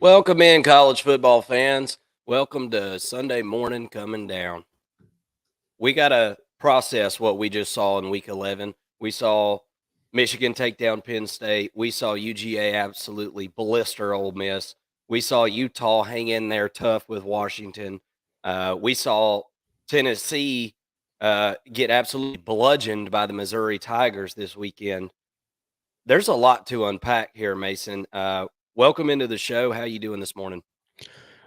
Welcome in, college football fans. Welcome to Sunday morning coming down. We got to process what we just saw in week 11. We saw Michigan take down Penn State. We saw UGA absolutely blister Ole Miss. We saw Utah hang in there tough with Washington. We saw Tennessee get absolutely bludgeoned by the Missouri Tigers this weekend. There's a lot to unpack here, Mason. Welcome into the show. How you doing this morning?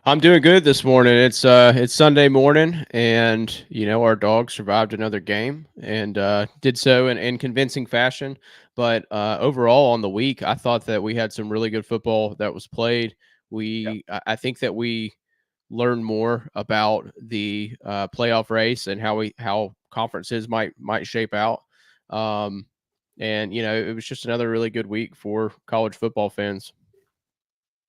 I'm doing good this morning. It's Sunday morning, and our dog survived another game and did so in convincing fashion. But overall, on the week, I thought that we had some really good football that was played. I think that we learned more about the playoff race and how conferences might shape out. And it was just another really good week for college football fans.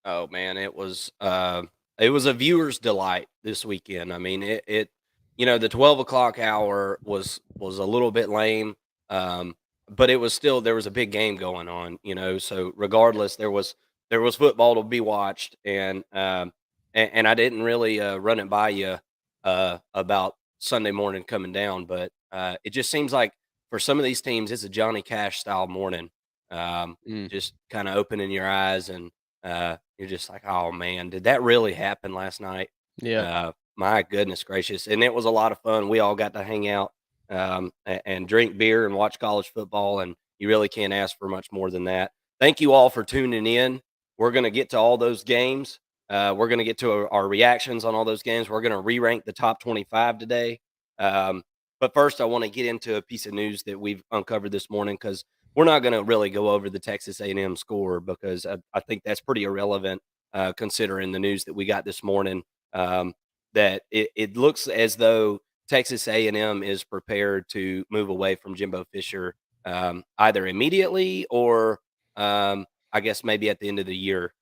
Oh man, it was a viewer's delight this weekend. I mean, the 12 o'clock hour was a little bit lame, but it was still, there was a big game going on. So regardless, there was football to be watched, and I didn't really run it by you about Sunday morning coming down, but it just seems like for some of these teams, it's a Johnny Cash style morning. Just kind of opening your eyes and. You're just like, oh man, did that really happen last night? Yeah. My goodness gracious. And it was a lot of fun. We all got to hang out and drink beer and watch college football. And you really can't ask for much more than that. Thank you all for tuning in. We're going to get to all those games. We're going to get to our reactions on all those games. We're going to re-rank the top 25 today. But first, I want to get into a piece of news that we've uncovered this morning, because we're not going to really go over the Texas A&M score, because I think that's pretty irrelevant considering the news that we got this morning, that it looks as though Texas A&M is prepared to move away from Jimbo Fisher either immediately or I guess maybe at the end of the year.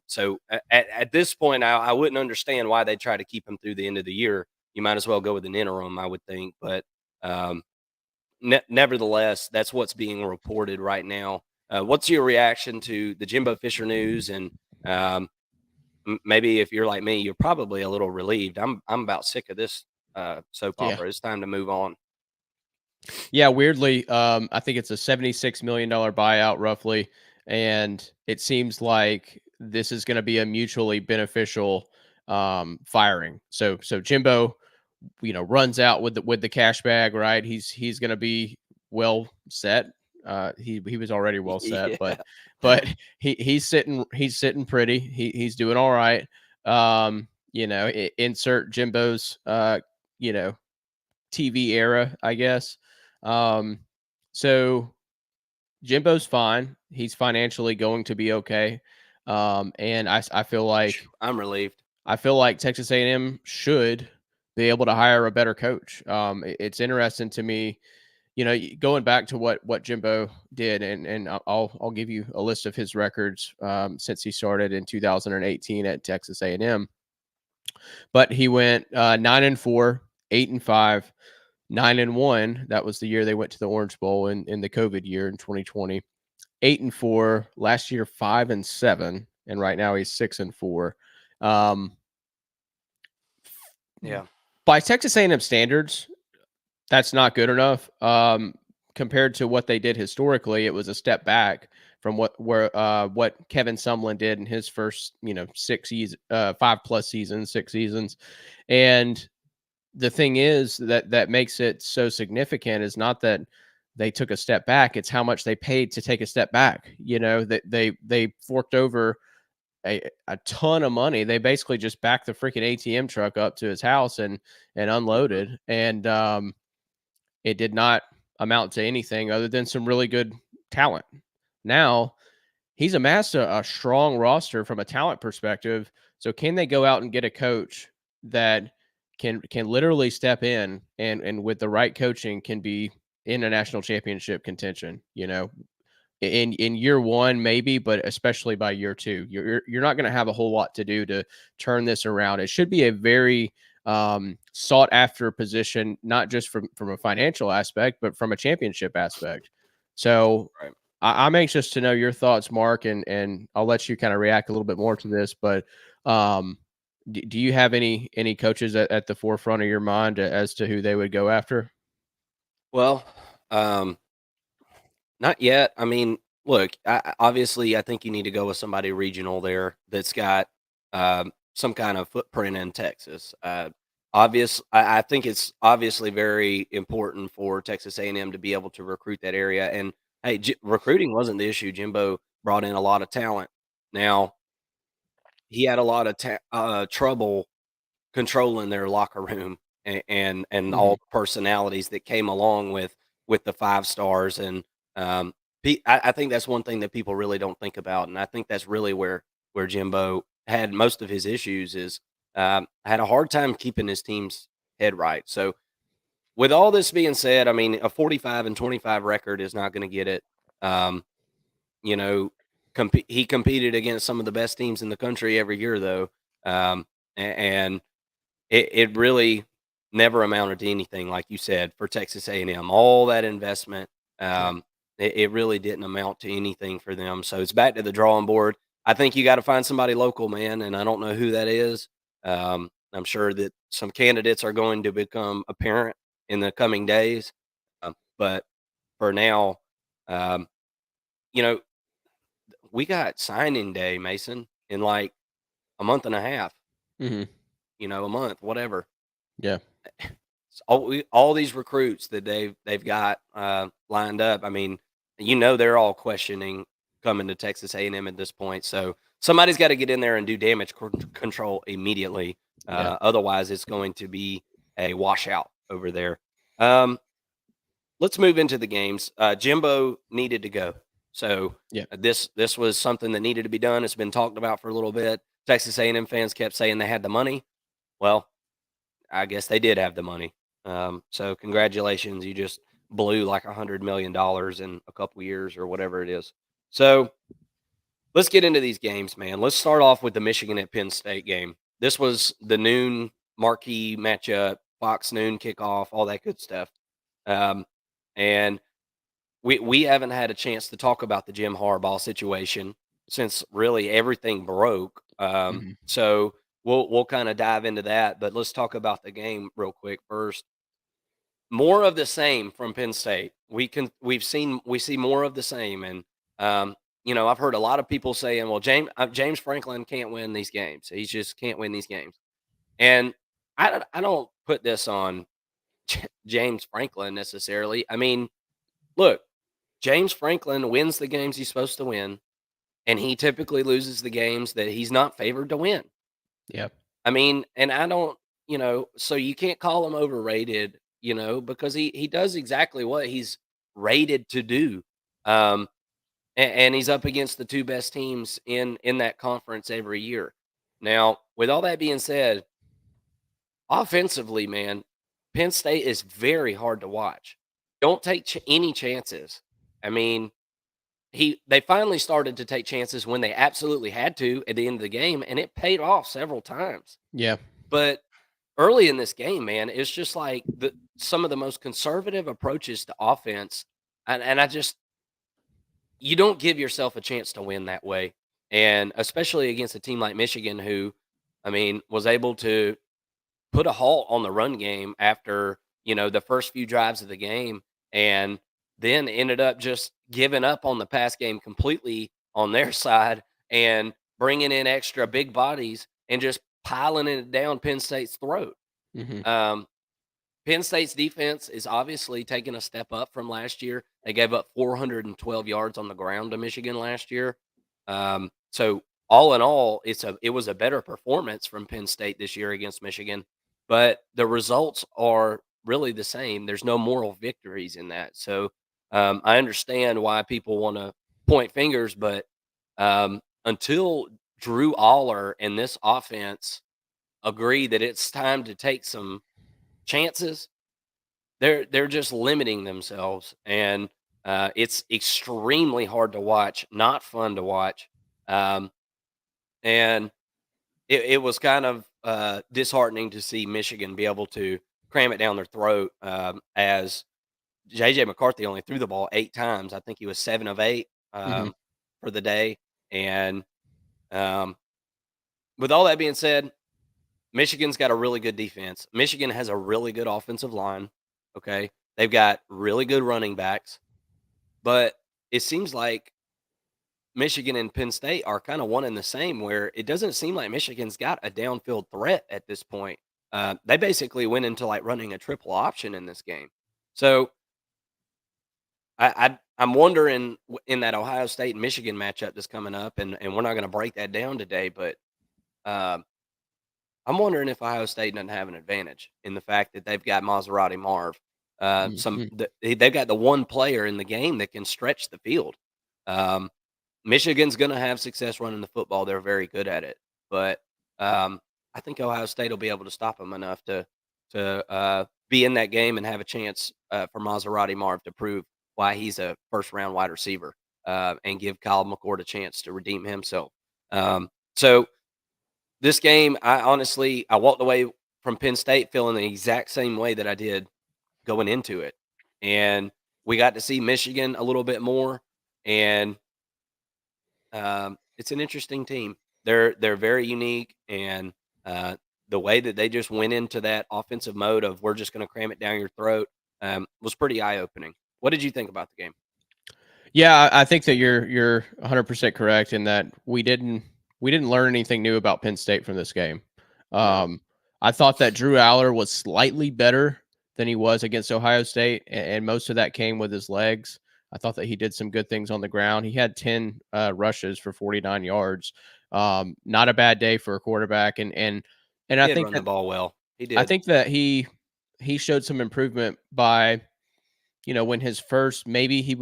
So at this point, I wouldn't understand why they try to keep him through the end of the year. You might as well go with an interim, I would think. But nevertheless, that's what's being reported right now. What's your reaction to the Jimbo Fisher news? And maybe if you're like me, you're probably a little relieved. I'm about sick of this soap opera. It's time to move on. Yeah, weirdly, I think it's a $76 million buyout roughly, and it seems like this is going to be a mutually beneficial firing. So Jimbo, runs out with the cash bag, right? He's going to be well set. He was already well set, Yeah. but he's sitting pretty. He's doing all right. Insert Jimbo's TV era, I guess. So Jimbo's fine. He's financially going to be okay. And I feel like I'm relieved. I feel like Texas A&M should be able to hire a better coach. It's interesting to me, going back to what Jimbo did, and I'll give you a list of his records since he started in 2018 at Texas A&M. But he went 9-4, 8-5, 9-1. That was the year they went to the Orange Bowl in the COVID year in 2020. 8-4 last year, 5-7, and right now he's 6-4. Yeah. By Texas A&M standards, that's not good enough. Compared to what they did historically, it was a step back from what Kevin Sumlin did in his first 5+ seasons, 6 seasons. And the thing is that makes it so significant is not that they took a step back, it's how much they paid to take a step back. That they forked over a ton of money. They basically just backed the freaking ATM truck up to his house and Mhm. unloaded, and it did not amount to anything other than some really good talent. Now he's amassed a strong roster from a talent perspective. So can they go out and get a coach that can literally step in and with the right coaching can be in a national championship contention? You know, in year one maybe, but especially by year two, you're not going to have a whole lot to do to turn this around. It should be a very sought after position, not just from a financial aspect, but from a championship aspect. So Right. I'm anxious to know your thoughts, Mark, and I'll let you kind of react a little bit more to this. But do you have any coaches at the forefront of your mind as to who they would go after? Well, um, not yet. I mean, look, obviously, I think you need to go with somebody regional there that's got some kind of footprint in Texas. I think it's obviously very important for Texas A&M to be able to recruit that area. And hey, recruiting wasn't the issue. Jimbo brought in a lot of talent. Now he had a lot of trouble controlling their locker room and all Hmm. the personalities that came along with the 5 stars and, I think that's one thing that people really don't think about, and I think that's really where Jimbo had most of his issues is, had a hard time keeping his team's head right. So, with all this being said, I mean, a 45-25 record is not gonna get it. Um, you know, he competed against some of the best teams in the country every year, though, and it really never amounted to anything, like you said, for Texas A&M. All that investment, Yeah. it really didn't amount to anything for them. So it's back to the drawing board. I think you got to find somebody local, man, and I don't know who that is. I'm sure that some candidates are going to become apparent in the coming days, but for now, um, you know, we got signing day, Mason, in like a month and a half. Hmm. A month, whatever. Yeah. All these recruits that they've got, lined up, I mean, they're all questioning coming to Texas A&M at this point, so somebody's gotta get in there and do damage control immediately, Yeah. otherwise, it's going to be a washout over there. Um, let's move into the games. Jimbo needed to go, so, Yeah. this was something that needed to be done. It's been talked about for a little bit. Texas A&M fans kept saying they had the money. Well, I guess they did have the money. So congratulations, you just blew like $100 million in a couple years or whatever it is. So let's get into these games, man. Let's start off with the Michigan at Penn State game. This was the noon marquee matchup, Fox noon kickoff, all that good stuff. Um, and we haven't had a chance to talk about the Jim Harbaugh situation since really everything broke. Hmm. So we'll kind of dive into that, but let's talk about the game real quick first. More of the same from Penn State. We see more of the same, and I've heard a lot of people saying, "Well, James Franklin can't win these games. He just can't win these games." And I don't put this on James Franklin necessarily. I mean, look, James Franklin wins the games he's supposed to win, and he typically loses the games that he's not favored to win. Yeah. I mean, and I don't, so you can't call him overrated, because he does exactly what he's rated to do. Um, and he's up against the two best teams in that conference every year. Now, with all that being said, offensively, man, Penn State is very hard to watch. Don't take any chances. I mean, they finally started to take chances when they absolutely had to at the end of the game, and it paid off several times. Yeah. But early in this game, man, it's just like some of the most conservative approaches to offense, and I just you don't give yourself a chance to win that way, and especially against a team like Michigan, who, I mean, was able to put a halt on the run game after the first few drives of the game, and then ended up just giving up on the pass game completely on their side and bringing in extra big bodies and just piling it down Penn State's throat. Hmm. Um, Penn State's defense is obviously taking a step up from last year. They gave up 412 yards on the ground to Michigan last year. So all in all, it was a better performance from Penn State this year against Michigan, but the results are really the same. There's no moral victories in that. So I understand why people want to point fingers, but until Drew Aller and this offense agree that it's time to take some chances, they're just limiting themselves, and it's extremely hard to watch, not fun to watch, um, and it was kind of disheartening to see Michigan be able to cram it down their throat as JJ McCarthy only threw the ball 8 times. I think he was 7 of 8 Mhm. for the day, and um, with all that being said, Michigan's got a really good defense. Michigan has a really good offensive line. Okay. They've got really good running backs, but it seems like Michigan and Penn State are kind of one and the same, where it doesn't seem like Michigan's got a downfield threat at this point. They basically went into like running a triple option in this game. So I'm wondering in that Ohio State and Michigan matchup that's coming up, and we're not going to break that down today, but um, I'm wondering if Ohio State doesn't have an advantage in the fact that they've got Maserati Marv. Mhm. They've got the one player in the game that can stretch the field. Um, Michigan's going to have success running the football; they're very good at it. But I think Ohio State will be able to stop them enough to be in that game and have a chance for Maserati Marv to prove why he's a first round wide receiver and give Kyle McCord a chance to redeem himself. So this game, I walked away from Penn State feeling the exact same way that I did going into it, and we got to see Michigan a little bit more, and it's an interesting team. They're very unique, and the way that they just went into that offensive mode of we're just going to cram it down your throat was pretty eye opening. What did you think about the game? Yeah, I think that you're 100% correct in that we didn't learn anything new about Penn State from this game. No, Um, I thought that Drew Aller was slightly better than he was against Ohio State, and most of that came with his legs. I thought that he did some good things on the ground. He had 10 rushes for 49 yards. Not a bad day for a quarterback, and he I did think run the that ball well. He I did. think that he showed some improvement by when his first maybe he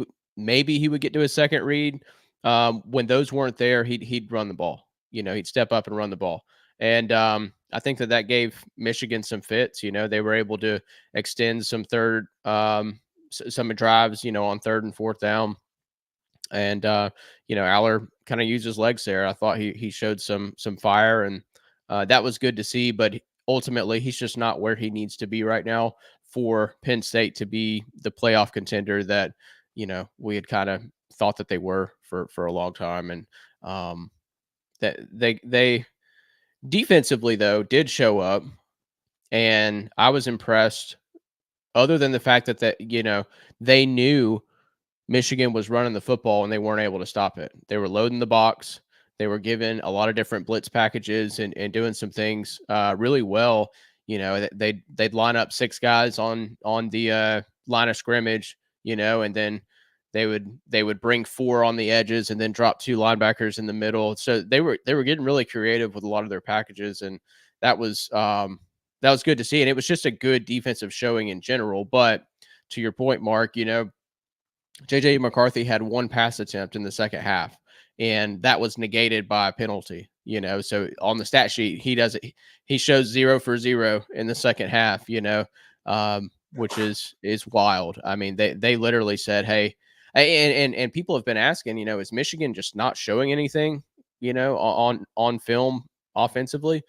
would get to his second read. When those weren't there, he'd run the ball. He'd step up and run the ball. And I think that gave Michigan some fits. They were able to extend some some drives. On third and fourth down, and Aller kind of used his legs there. I thought he showed some fire, and that was good to see. But ultimately, he's just not where he needs to be right now for Penn State to be the playoff contender that we had kind of thought that they were for a long time. And that they defensively though did show up, and I was impressed. Other than the fact that they knew Michigan was running the football and they weren't able to stop it. They were loading the box. They were given a lot of different blitz packages and doing some things really well. They'd line up six guys on the line of scrimmage, and then they would bring four on the edges and then drop two linebackers in the middle. So they were getting really creative with a lot of their packages, and that was that was good to see. And it was just a good defensive showing in general. But to your point, Mark, JJ McCarthy had one pass attempt in the second half, and that was negated by a penalty. So on the stat sheet, he shows 0 for 0 in the second half. Which is wild. I mean, they literally said, "Hey," and people have been asking, is Michigan just not showing anything, on film offensively,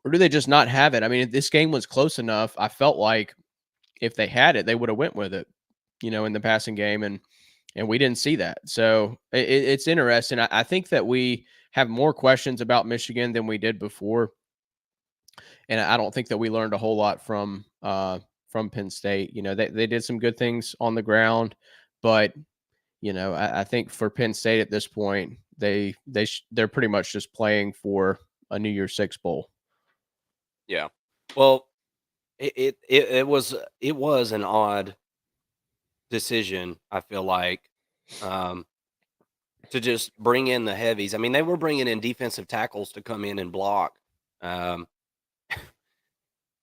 or do they just not have it? I mean, this game was close enough. I felt like if they had it, they would have went with it, in the passing game, and we didn't see that. So it's interesting. I think that we have more questions about Michigan than we did before, and I don't think that we learned a whole lot from Penn State. They did some good things on the ground, but I think for Penn State at this point, they're pretty much just playing for a New Year's Six bowl. Yeah. Well, it was an odd decision. I feel like um, to just bring in the heavies. I mean, they were bringing in defensive tackles to come in and block. Um,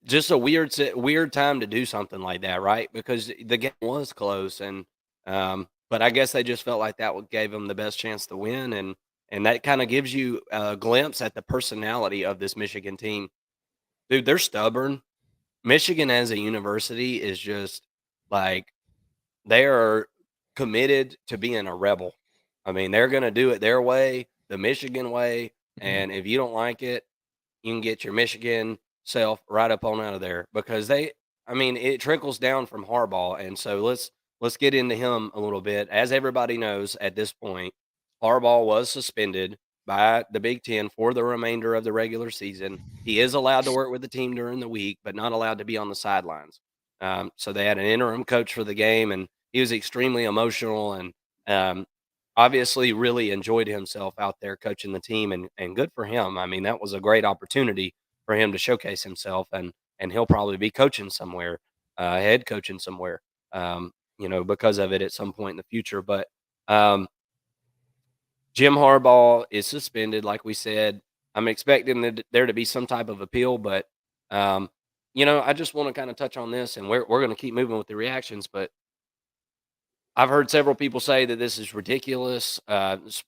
just a weird time to do something like that, right? Because the game was close, and but I guess they just felt like that would gave them the best chance to win, and that kind of gives you a glimpse at the personality of this Michigan team. Dude, they're stubborn. Michigan as a university is just like they are committed to being a rebel. I mean, they're going to do it their way, the Michigan way, Mhm. and if you don't like it, you can get your Michigan self right up on out of there because they I mean, it trickles down from Harbaugh, and so let's get into him a little bit. As everybody knows at this point, Harbaugh was suspended by the Big 10 for the remainder of the regular season. He is allowed to work with the team during the week, but not allowed to be on the sidelines. So they had an interim coach for the game, and he was extremely emotional and um, obviously really enjoyed himself out there coaching the team and good for him. I mean, that was a great opportunity for him to showcase himself and he'll probably be coaching somewhere, head coaching somewhere, because of it at some point in the future. But um, Jim Harbaugh is suspended, like we said. I'm expecting there to be some type of appeal, but I just want to kind of touch on this, and we're going to keep moving with the reactions. But I've heard several people say that this is ridiculous,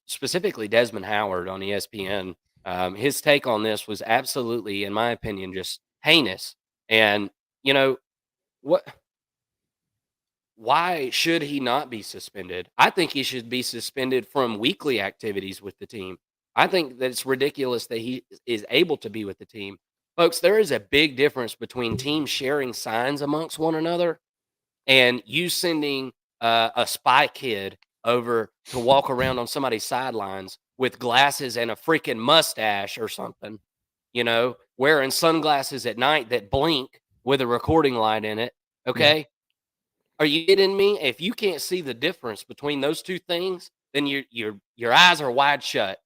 specifically Desmond Howard on ESPN. His take on this was absolutely, in my opinion, just heinous. And, you know, what why should he not be suspended? I think he should be suspended from weekly activities with the team. I think that it's ridiculous that he is able to be with the team. Folks, there is a big difference between teams sharing signs amongst one another and you sending a spy kid over to walk around on somebody's sidelines with glasses and a freaking mustache or something, wearing sunglasses at night that blink with a recording light in it. Yeah. Okay. Are you kidding me? If you can't see the difference between those two things, then your eyes are wide shut.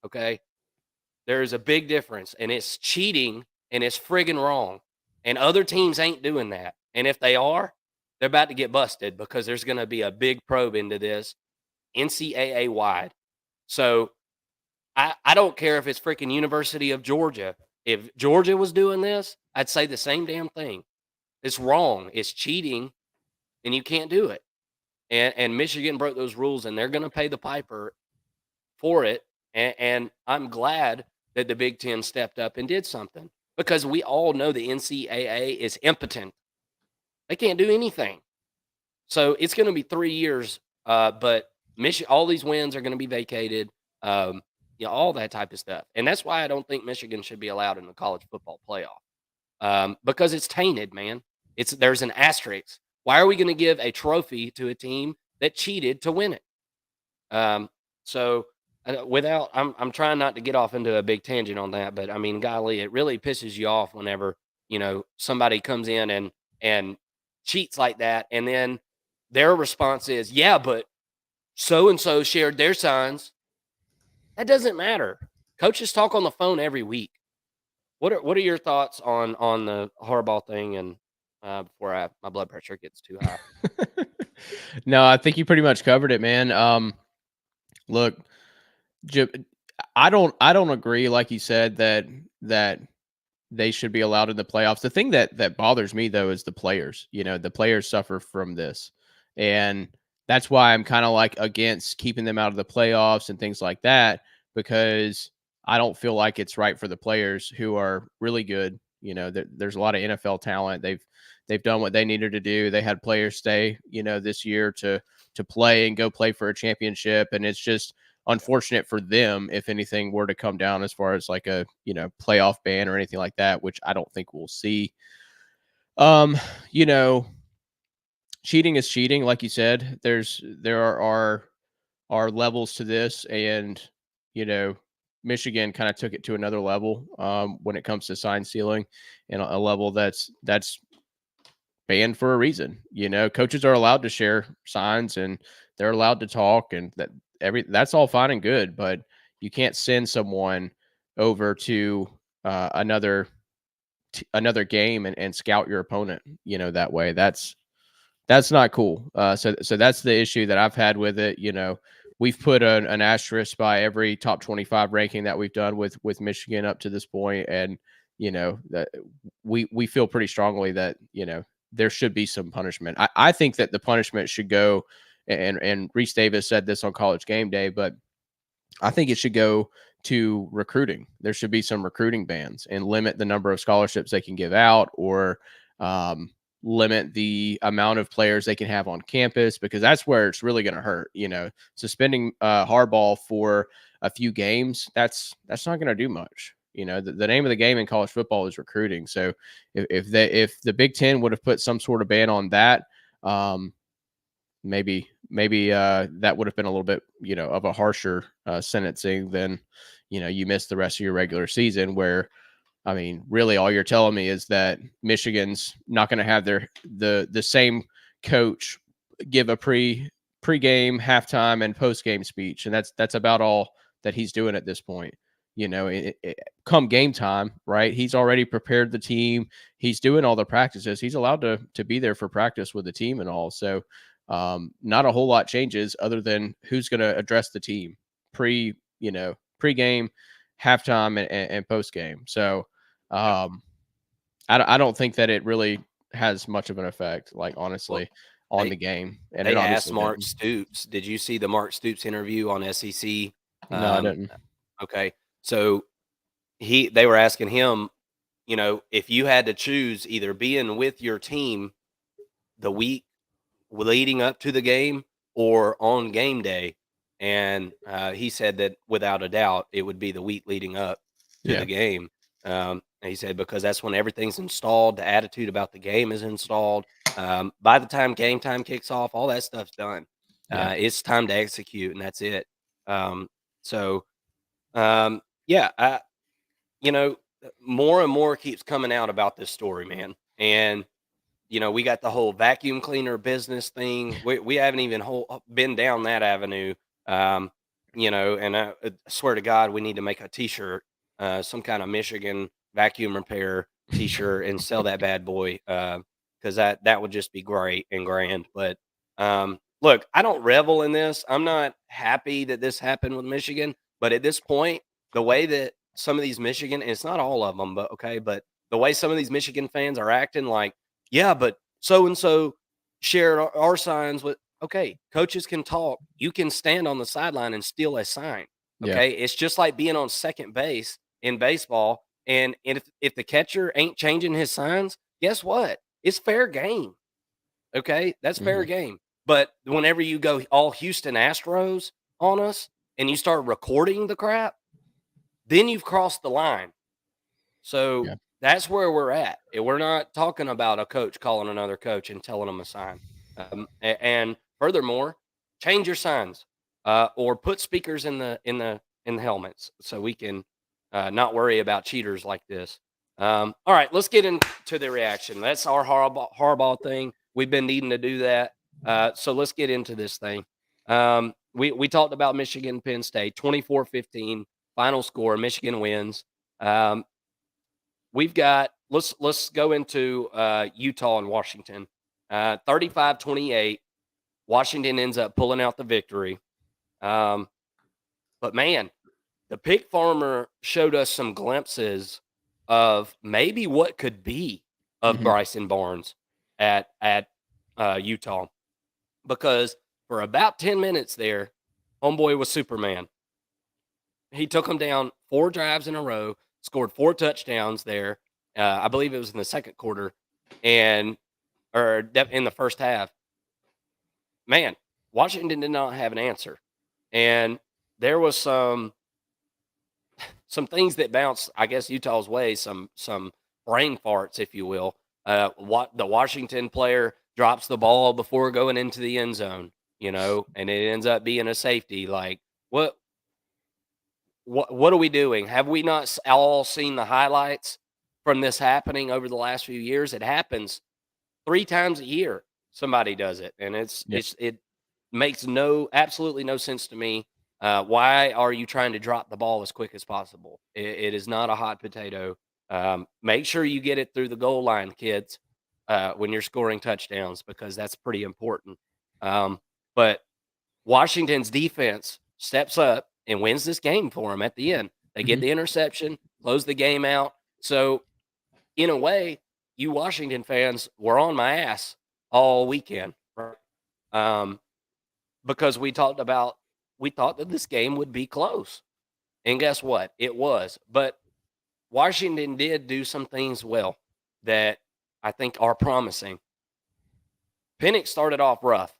Okay. There is a big difference, and it's cheating and it's friggin' wrong. And other teams ain't doing that. And if they are, they're about to get busted because there's going to be a big probe into this NCAA wide. So I don't care if it's freaking University of Georgia. If Georgia was doing this, I'd say the same damn thing. It's wrong. It's cheating, and you can't do it. And Michigan broke those rules, and they're going to pay the piper for it. And I'm glad that the Big Ten stepped up and did something because we all know the NCAA is impotent. They can't do anything. So it's going to be 3 years, but all these wins are going to be vacated. All that type of stuff, and that's why I don't think Michigan should be allowed in the college football playoff because it's tainted, man. There's an asterisk. Why are we going to give a trophy to a team that cheated to win it? Um, so I'm trying not to get off into a big tangent on that, but I mean, golly, it really pisses you off whenever somebody comes in and cheats like that, and then their response is, "Yeah, but so and so shared their signs." That doesn't matter. Coaches talk on the phone every week. What are your thoughts on the Harbaugh thing? And before my blood pressure gets too high. No, I think you pretty much covered it, man. Look, J- I don't agree, like you said, that they should be allowed in the playoffs. The thing that bothers me though is the players. The players suffer from this, and that's why I'm kind of like against keeping them out of the playoffs and things like that because I don't feel like it's right for the players who are really good. There's a lot of NFL talent. They've done what they needed to do. They had players stay, this year to play and go play for a championship, and it's just unfortunate for them if anything were to come down as far as like a playoff ban or anything like that, which I don't think we'll see. um you know Cheating is cheating, like you said. There are levels to this, and you know Michigan kind of took it to another level when it comes to sign stealing, and a level that's banned for a reason. Coaches are allowed to share signs and they're allowed to talk, and that's all fine and good, but you can't send someone over to another game and scout your opponent, that way. That's not cool. So that's the issue that I've had with it. we've put an asterisk by every top 25 ranking that we've done with Michigan up to this point, and that we feel pretty strongly that there should be some punishment. I think that the punishment should go, and Reese Davis said this on College Game Day, but I think it should go to recruiting. There should be some recruiting bans and limit the number of scholarships they can give out, or limit the amount of players they can have on campus, because that's where it's really going to hurt. Suspending Harbaugh for a few games, that's not going to do much. The name of the game in college football is recruiting. So if the Big Ten would have put some sort of ban on that, maybe that would have been a little bit of a harsher sentencing than you miss the rest of your regular season, where I mean, really all you're telling me is that Michigan's not going to have the same coach give a pregame, halftime, and postgame speech, and that's about all that he's doing at this point. Come game time, right? He's already prepared the team. He's doing all the practices. He's allowed to be there for practice with the team and all. So not a whole lot changes other than who's going to address the team pregame, halftime, and post game. So I don't think that it really has much of an effect, like honestly, on the game. And they it asked obviously Mark didn't. Stoops. Did you see the Mark Stoops interview on SEC? No, I didn't. Okay, so they were asking him, if you had to choose either being with your team the week leading up to the game or on game day, and he said that without a doubt it would be the week leading up to Yeah. the game. And he said because that's when everything's installed, the attitude about the game is installed. By the time game time kicks off, all that stuff's done. Yeah. It's time to execute, and that's it. So, yeah, more and more keeps coming out about this story, man. And we got the whole vacuum cleaner business thing. We haven't even been down that avenue. Um, and I swear to God, we need to make a T-shirt, some kind of Michigan vacuum repair T-shirt, and sell that bad boy, because that would just be great and grand. But look, I don't revel in this. I'm not happy that this happened with Michigan, but at this point, the way that some of these Michigan, and it's not all of them, but okay, but the way some of these Michigan fans are acting, like, yeah, but so and so shared our signs with. Okay, coaches can talk. You can stand on the sideline and steal a sign. Yeah. Okay, it's just like being on second base in baseball. And if the catcher ain't changing his signs, guess what? It's fair game. Okay, that's fair Hmm. game. But whenever you go all Houston Astros on us and you start recording the crap, then you've crossed the line. So Yeah. that's where we're at. We're not talking about a coach calling another coach and telling them a sign. And furthermore, change your signs, or put speakers in the helmets so we can not worry about cheaters like this. All right, let's get into the reaction. That's our Harbaugh thing. We've been needing to do that. So let's get into this thing. We talked about Michigan, Penn State, 24-15 final score. Michigan wins. We've got let's go into Utah and Washington. 35-28. Washington ends up pulling out the victory. But man, the pig farmer showed us some glimpses of maybe what could be of Hmm. Bryson Barnes at Utah, because for about 10 minutes there, homeboy was Superman. He took them down 4 drives in a row, scored 4 touchdowns there. I believe it was in the second quarter, and in the first half. Man, Washington did not have an answer, and there was some things that bounced, I guess, Utah's way, some brain farts, if you will. What the Washington player drops the ball before going into the end zone, and it ends up being a safety. Like, what what are we doing? Have we not all seen the highlights from this happening over the last few years? It happens 3 times a year. Somebody does it, and Yeah. it makes absolutely no sense to me. Why are you trying to drop the ball as quick as possible? It is not a hot potato. Make sure you get it through the goal line, kids, when you're scoring touchdowns, because that's pretty important. But Washington's defense steps up and wins this game for them at the end. They get Mhm. the interception, close the game out. So, in a way, you Washington fans were on my ass all weekend, right? Um, because we thought that this game would be close. And guess what? It was. But Washington did do some things well that I think are promising. Penix started off rough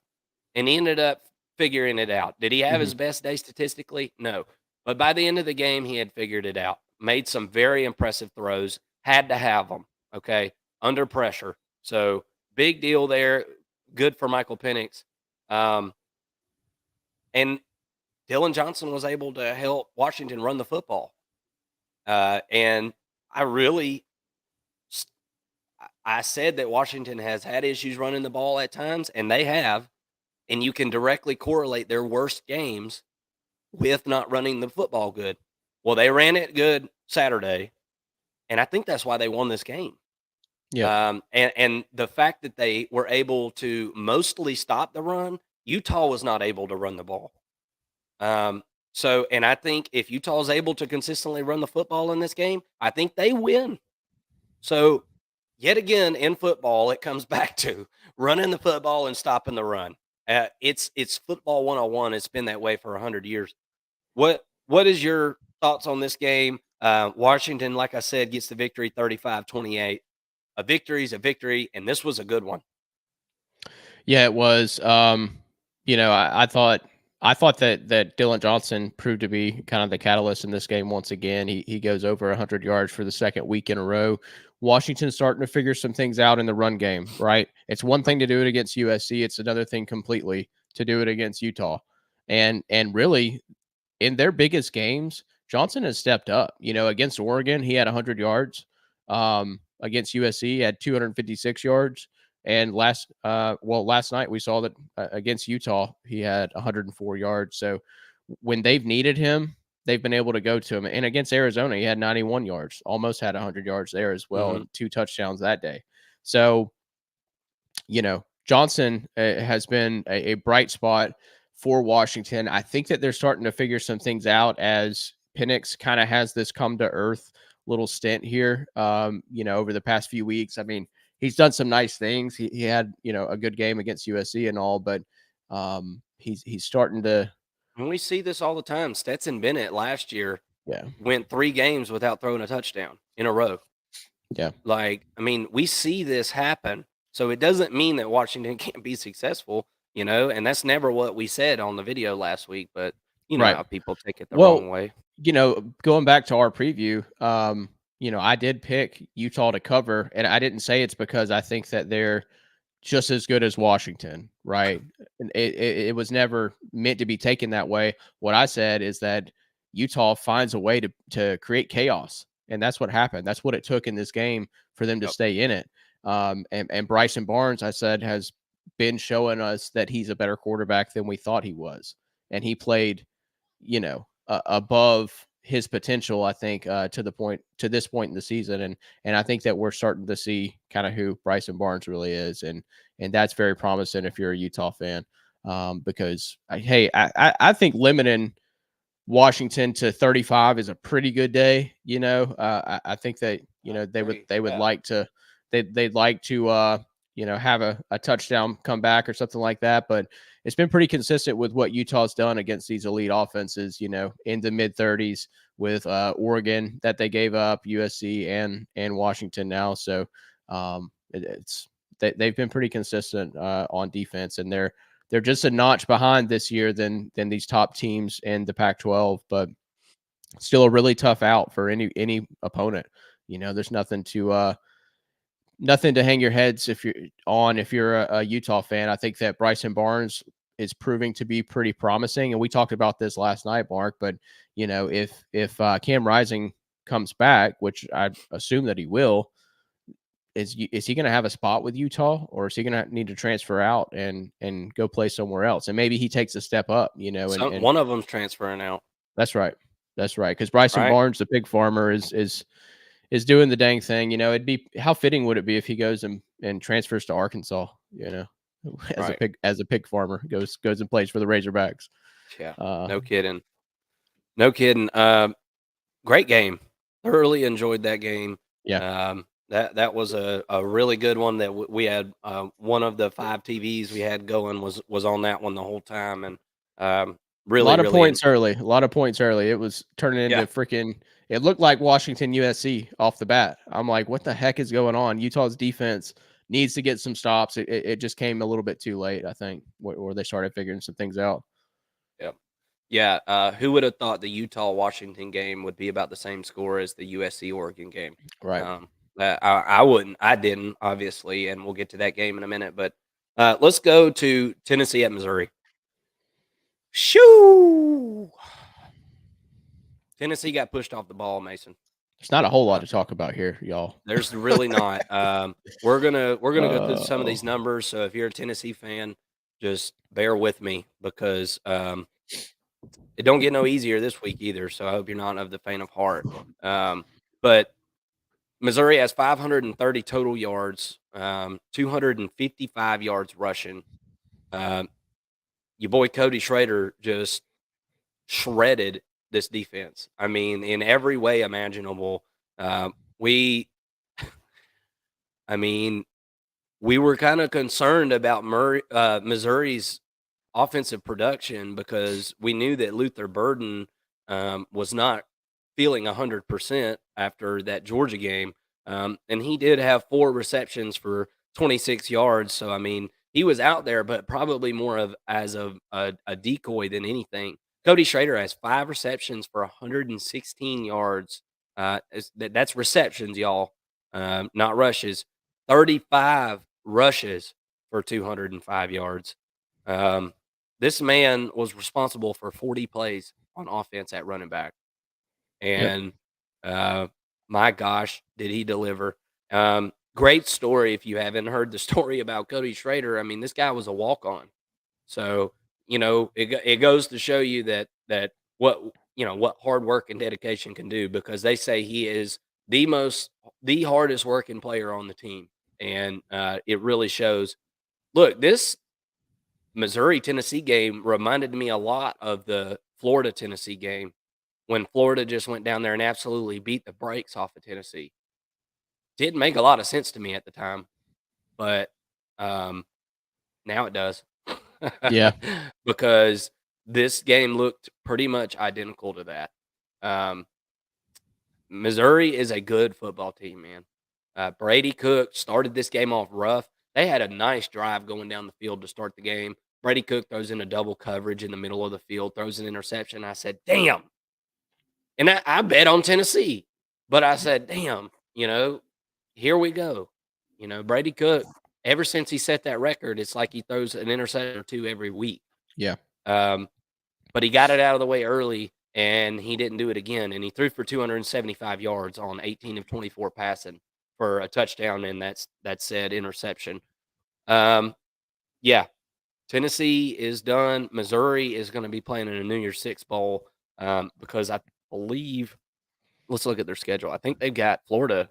and he ended up figuring it out. Did he have Mhm. his best day statistically? No. But by the end of the game, he had figured it out. Made some very impressive throws, had to have them, okay, under pressure. So big deal there. Good for Michael Penix. Um, and Dylan Johnson was able to help Washington run the football. And I really, I said that Washington has had issues running the ball at times, and they have. And you can directly correlate their worst games with not running the football good. Well, they ran it good Saturday, and I think that's why they won this game. Yep. And the fact that they were able to mostly stop the run, Utah was not able to run the ball. So, and I think if Utah is able to consistently run the football in this game, I think they win. So, yet again in football, it comes back to running the football and stopping the run. It's football 101. It's been that way for 100 years. What is your thoughts on this game? Washington, like I said, gets the victory 35-28. A victory is a victory, and this was a good one. Yeah, it was. I thought that Dylan Johnson proved to be kind of the catalyst in this game once again. He goes over 100 yards for the second week in a row. Washington's starting to figure some things out in the run game, right? It's one thing to do it against USC, it's another thing completely to do it against Utah. And really in their biggest games, Johnson has stepped up. Against Oregon, he had 100 yards. Against USC, he had 256 yards. And last night we saw that against Utah, he had 104 yards. So when they've needed him, they've been able to go to him. And against Arizona, he had 91 yards, almost had 100 yards there as well, Mhm. and 2 touchdowns that day. So Johnson has been a bright spot for Washington. I think that they're starting to figure some things out as Penix kind of has this come to earth little stint here, over the past few weeks. I mean, he's done some nice things. He had, a good game against USC and all, but he's starting to, And we see this all the time. Stetson Bennett last year yeah, went 3 games without throwing a touchdown in a row. yeah, Like, I mean, we see this happen. So it doesn't mean that Washington can't be successful, and that's never what we said on the video last week, but you know right. how people take it the Well, wrong way. going back to our preview, I did pick Utah to cover, and I didn't say it's because I think that they're just as good as Washington, right? And it was never meant to be taken that way. What I said is that Utah finds a way to create chaos, and that's what happened. That's what it took in this game for them to Yep. stay in it. And Bryson Barnes, I said, has been showing us that he's a better quarterback than we thought he was, and he played, above his potential. I think to this point in the season, and I think that we're starting to see kind of who Bryson Barnes really is, and that's very promising if you're a Utah fan, because I think limiting Washington to 35 is a pretty good day. I think that they would Great. they would Yeah. like to they'd like to have a touchdown come back or something like that. But it's been pretty consistent with what Utah's done against these elite offenses. In the mid 30s with Oregon that they gave up, USC and Washington now. So they've been pretty consistent on defense, and they're just a notch behind this year than these top teams in the Pac-12, but still a really tough out for any opponent. There's nothing to hang your heads if you're a Utah fan. I think that Bryson Barnes is proving to be pretty promising, and we talked about this last night, Mark. But if Cam Rising comes back, which I assume that he will, is he going to have a spot with Utah, or is he going to need to transfer out and go play somewhere else? And maybe he takes a step up, and One of them's transferring out, that's right. That's right. Because Bryson right? Barnes, the pig farmer, is doing the dang thing. It'd be, how fitting would it be if he goes and transfers to Arkansas? Right. as a pig farmer goes and plays for the Razorbacks. Yeah. Uh, No kidding. No kidding. Great game. Thoroughly enjoyed that game. yeah, That was a really good one that we had. One of the 5 TVs we had going was on that one the whole time, and um, a really lot of really points early. A lot of points early. It was turning into yeah. freaking. It looked like Washington USC off the bat. I'm like, what the heck is going on? Utah's defense needs to get some stops. It just came a little bit too late, I think, where they started figuring some things out. Yeah. Yeah, who would have thought the Utah Washington game would be about the same score as the USC Oregon game? Right. Um, I wouldn't, I didn't, obviously, and we'll get to that game in a minute. But let's go to Tennessee at Missouri. Shoo! Tennessee got pushed off the ball, Mason. There's not a whole lot Uh, to talk about here, y'all. there's really not. We're gonna go through some of Uh, these numbers. So if you're a Tennessee fan, just bear with me because it don't get no easier this week either. So I hope you're not of the faint of heart. But Missouri has 530 total yards, 255 yards rushing. Um, your boy Cody Schrader just shredded this defense. I mean, in every way imaginable. We, I mean, we were kind of concerned about Missouri's offensive production because we knew that Luther Burden was not feeling 100% after that Georgia game. And he did have 4 receptions for 26 yards. So, I mean, he was out there, but probably more of as a decoy than anything. Cody Schrader has 5 receptions for 116 yards. That's receptions, y'all, not rushes. 35 rushes for 205 yards. Um, this man was responsible for 40 plays on offense at running back. yep. And uh, my gosh, did he deliver? Great story if you haven't heard the story about Cody Schrader. I mean, this guy was a walk on. So, it goes to show you that what what hard work and dedication can do because they say he is the hardest working player on the team. And it really shows. Look, this Missouri Tennessee game reminded me a lot of the Florida Tennessee game when Florida just went down there and absolutely beat the brakes off of Tennessee. Didn't make a lot of sense to me at the time, but um, now it does. Yeah. Because this game looked pretty much identical to that. Um, Missouri is a good football team, man. Brady Cook started this game off rough. They had a nice drive going down the field to start the game. Brady Cook throws in a double coverage in the middle of the field, throws an interception. I said, damn. And I bet on Tennessee, but I said, damn, here we go. Brady Cook, ever since he set that record, it's like he throws an interception or two every week. Yeah. Um, but he got it out of the way early, and he didn't do it again. And he threw for 275 yards on 18 of 24 passing for a touchdown, and that said interception. Yeah, Tennessee is done. Missouri is going to be playing in a New Year's Six bowl because I believe. Let's look at their schedule. I think they've got Florida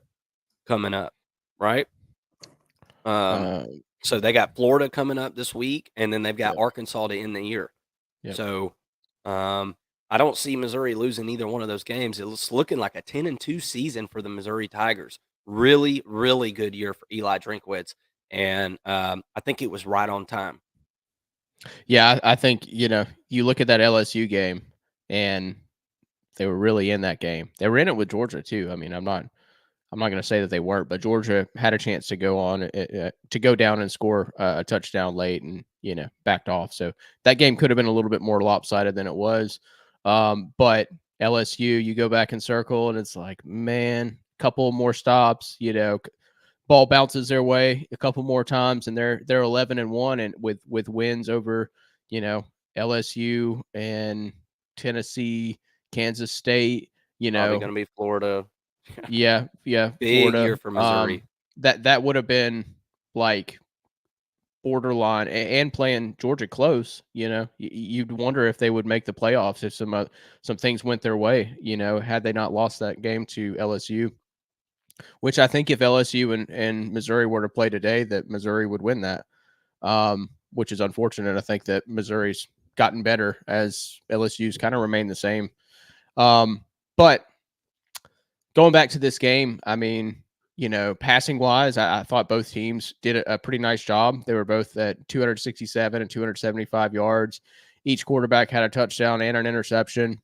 coming up, right? Um, Uh, so they got Florida coming up this week, and then they've got yep. Arkansas to end the year. Yep. So, I don't see Missouri losing either one of those games. It's looking like a 10-2 season for the Missouri Tigers. Really, really good year for Eli Drinkwitz, and I think it was right on time. Yeah. I think, you look at that LSU game and they were really in that game. They were in it with Georgia too. I mean, I'm not going to say that they weren't, but Georgia had a chance to go on to go down and score a touchdown late, and backed off. So that game could have been a little bit more lopsided than it was. But LSU, you go back in circle, and it's like, man, couple more stops. Ball bounces their way a couple more times, and they're 11-1, and with wins over LSU and Tennessee, Kansas State. Probably going to be Florida. Yeah, Big Florida. year for Missouri. That would have been like borderline, and playing Georgia close. You'd wonder if they would make the playoffs if some things went their way. Had they not lost that game to LSU, which I think if LSU and Missouri were to play today, that Missouri would win that. which is unfortunate. I think that Missouri's gotten better as LSU's kind of remained the same. But going back to this game, I mean, passing wise, I thought both teams did a pretty nice job. They were both at 267 and 275 yards. Each quarterback had a touchdown and an interception.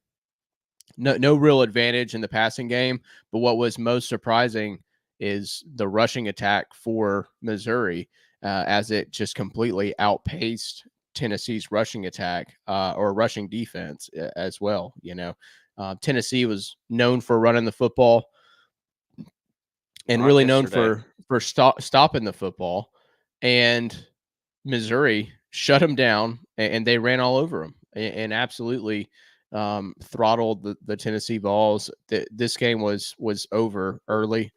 No real advantage in the passing game. But what was most surprising is the rushing attack for Missouri, as it just completely outpaced Tennessee's rushing attack or rushing defense as well. Tennessee was known for running the football and Not really known yesterday. for stopping the football, and Missouri shut them down, and they ran all over them and absolutely throttled the Tennessee Vols. This game was over early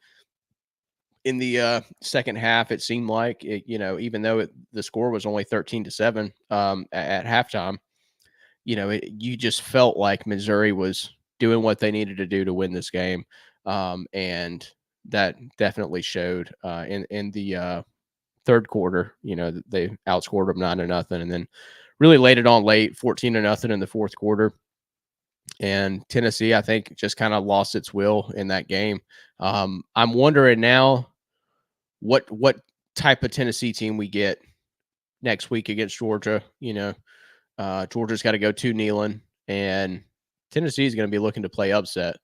in the second half. It seemed like even though the score was only 13-7 at halftime, you just felt like Missouri was doing what they needed to do to win this game, and that definitely showed in the third quarter. They outscored them 9-0, and then really laid it on late, 14-0 in the fourth quarter. And Tennessee, I think, just kind of lost its will in that game. I'm wondering now what type of Tennessee team we get next week against Georgia. Georgia's got to go to Neyland, and Tennessee is going to be looking to play upset.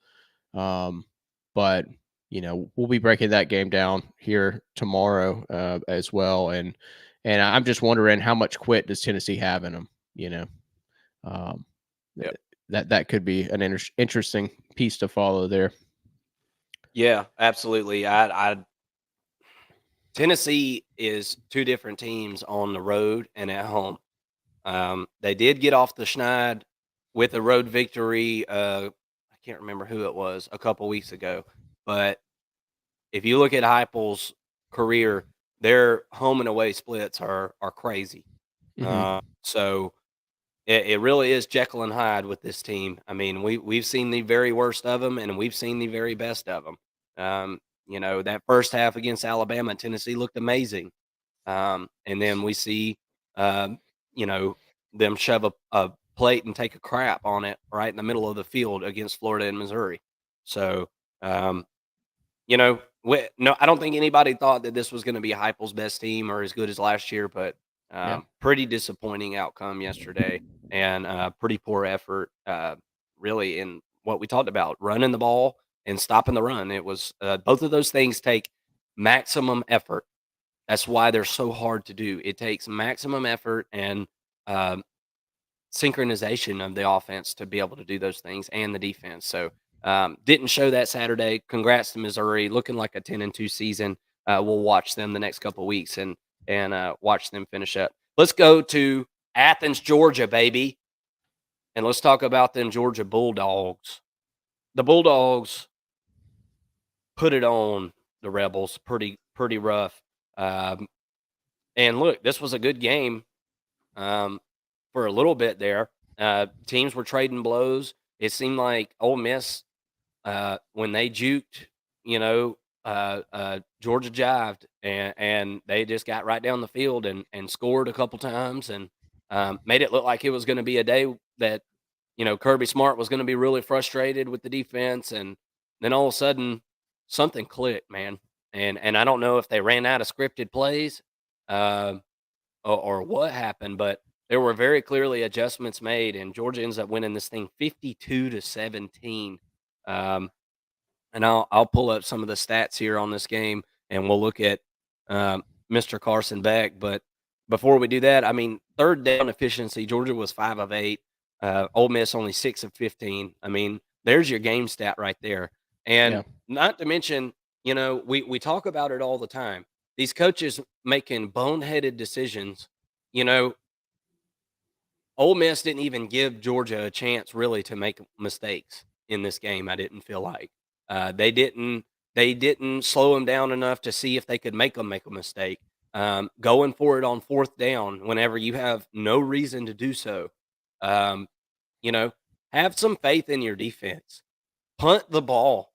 But we'll be breaking that game down here tomorrow as well. And I'm just wondering, how much quit does Tennessee have in them? Um, Yep. that could be an interesting piece to follow there. Yeah, absolutely. I Tennessee is two different teams on the road and at home. They did get off the schneid with a road victory. I can't remember who it was a couple weeks ago, but if you look at Heupel's career, their home and away splits are crazy. Mm-hmm. So it really is Jekyll and Hyde with this team. I mean, we've seen the very worst of them, and we've seen the very best of them. That first half against Alabama, Tennessee looked amazing, and then we see, um, you know, them shove a plate and take a crap on it right in the middle of the field against Florida and Missouri. So, um, no, I don't think anybody thought that this was going to be Heupel's best team or as good as last year, but Yeah. pretty disappointing outcome yesterday, and pretty poor effort, really, in what we talked about, running the ball and stopping the run. It was both of those things take maximum effort. That's why they're so hard to do. It takes maximum effort and um, synchronization of the offense to be able to do those things and the defense. So didn't show that Saturday. Congrats to Missouri, looking like a 10-2 season. We'll watch them the next couple of weeks and watch them finish up. Let's go to Athens, Georgia, baby, and let's talk about them Georgia Bulldogs. The Bulldogs put it on the Rebels pretty rough. Um, and look, this was a good game. For a little bit there. Teams were trading blows. It seemed like Ole Miss, when they juked, Georgia jived, and they just got right down the field and scored a couple times and made it look like it was going to be a day that Kirby Smart was going to be really frustrated with the defense, and then all of a sudden something clicked, man. And I don't know if they ran out of scripted plays. Uh, or what happened, but there were very clearly adjustments made, and Georgia ends up winning this thing 52-17. Um, and I'll pull up some of the stats here on this game, and we'll look at Mr. Carson Beck. But before we do that, I mean, third down efficiency, Georgia was 5 of 8. Ole Miss only 6 of 15. I mean, there's your game stat right there. And Yeah. not to mention, we talk about it all the time. These coaches making boneheaded decisions. You know, Ole Miss didn't even give Georgia a chance really to make mistakes in this game. I didn't feel like they didn't slow them down enough to see if they could make them make a mistake. Going for it on fourth down whenever you have no reason to do so. Um, you know, have some faith in your defense. Punt the ball,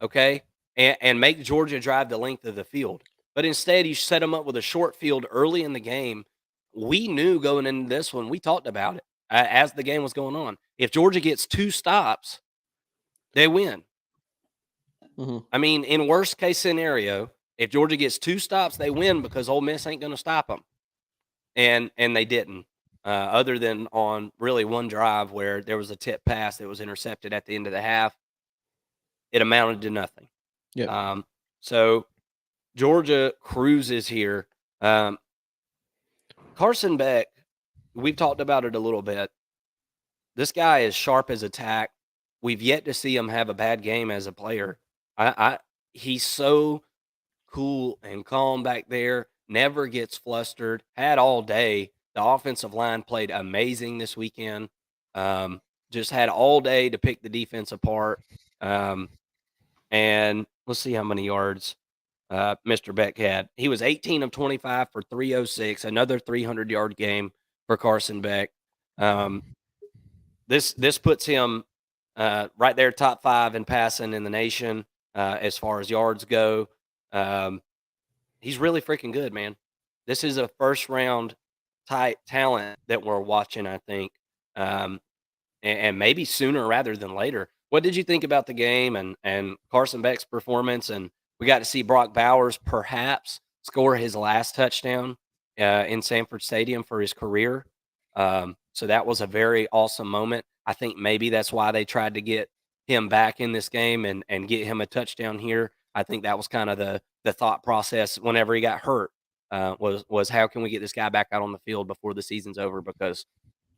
okay, and make Georgia drive the length of the field. But instead, you set them up with a short field early in the game. We knew going into this one, we talked about it as the game was going on. If Georgia gets 2 stops, they win. Mhm. I mean, in worst case scenario, if Georgia gets 2 stops, they win because Ole Miss ain't going to stop them, and they didn't. Other than on really one drive where there was a tip pass that was intercepted at the end of the half, it amounted to nothing. Yep. So Georgia cruises here. Carson Beck, we've talked about it a little bit. This guy is sharp as a tack. We've yet to see him have a bad game as a player. He's so cool and calm back there, never gets flustered, had all day. The offensive line played amazing this weekend. Just had all day to pick the defense apart. And let's see how many yards Mr. Beck had. He was 18 of 25 for 306, another 300-yard game for Carson Beck. This puts him right there, top 5 in passing in the nation as far as yards go. He's really freaking good, man. This is a first round type talent that we're watching, I think, and maybe sooner rather than later. What did you think about the game and Carson Beck's performance? And we got to see Brock Bowers perhaps score his last touchdown in Sanford Stadium for his career. So that was a very awesome moment. I think maybe that's why they tried to get him back in this game and get him a touchdown here. I think that was kind of the thought process whenever he got hurt was how can we get this guy back out on the field before the season's over, because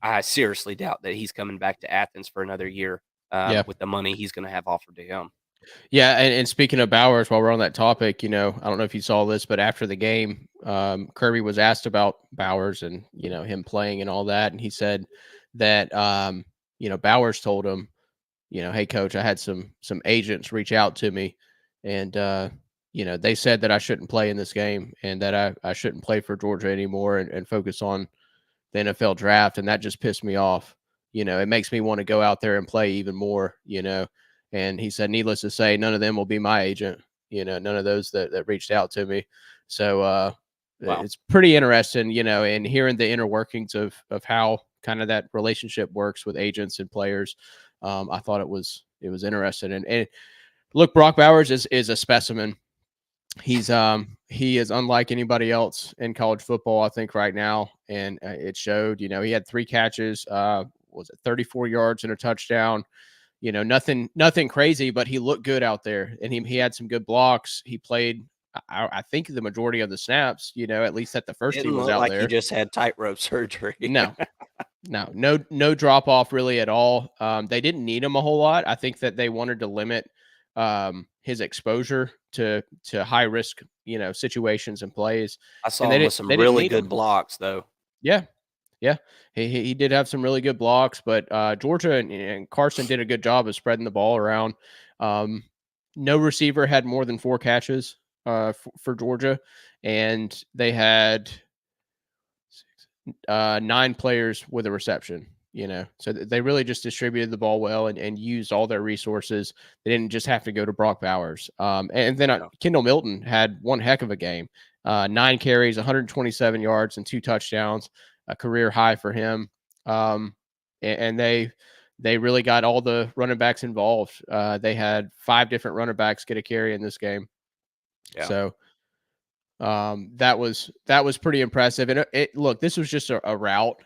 I seriously doubt that he's coming back to Athens for another year Yeah. with the money he's going to have offered to him. Yeah, and speaking of Bowers, while we're on that topic, I don't know if you saw this, but after the game, Kirby was asked about Bowers and him playing and all that, and he said that Bowers told him, hey coach, I had some agents reach out to me, and they said that I shouldn't play in this game and that I shouldn't play for Georgia anymore and focus on the NFL draft, and that just pissed me off. It makes me want to go out there and play even more. And he said, needless to say, none of them will be my agent. None of those that reached out to me. So Wow. it's pretty interesting, and hearing the inner workings of how kind of that relationship works with agents and players. I thought it was interesting. And look, Brock Bowers is a specimen. He is unlike anybody else in college football, I think, right now, and it showed. He had 3 catches, was it 34 yards and a touchdown. Nothing crazy, but he looked good out there, and he had some good blocks. He played, I think, the majority of the snaps. At least at the first he Didn't was look out like there. he just had tightrope surgery. No drop off really at all. They didn't need him a whole lot. I think that they wanted to limit his exposure to high risk, situations and plays. I saw And him with some they didn't really need good him. blocks, though. Yeah. Yeah. He did have some really good blocks, but Georgia and Carson did a good job of spreading the ball around. No receiver had more than 4 catches for Georgia, and they had 9 players with a reception. So they really just distributed the ball well and used all their resources. They didn't just have to go to Brock Bowers. And then Kendall Milton had one heck of a game. 9 carries, 127 yards, and 2 touchdowns, a career high for him. And they really got all the running backs involved. They had 5 different running backs get a carry in this game. Yeah. So that was pretty impressive. And look, this was just a route.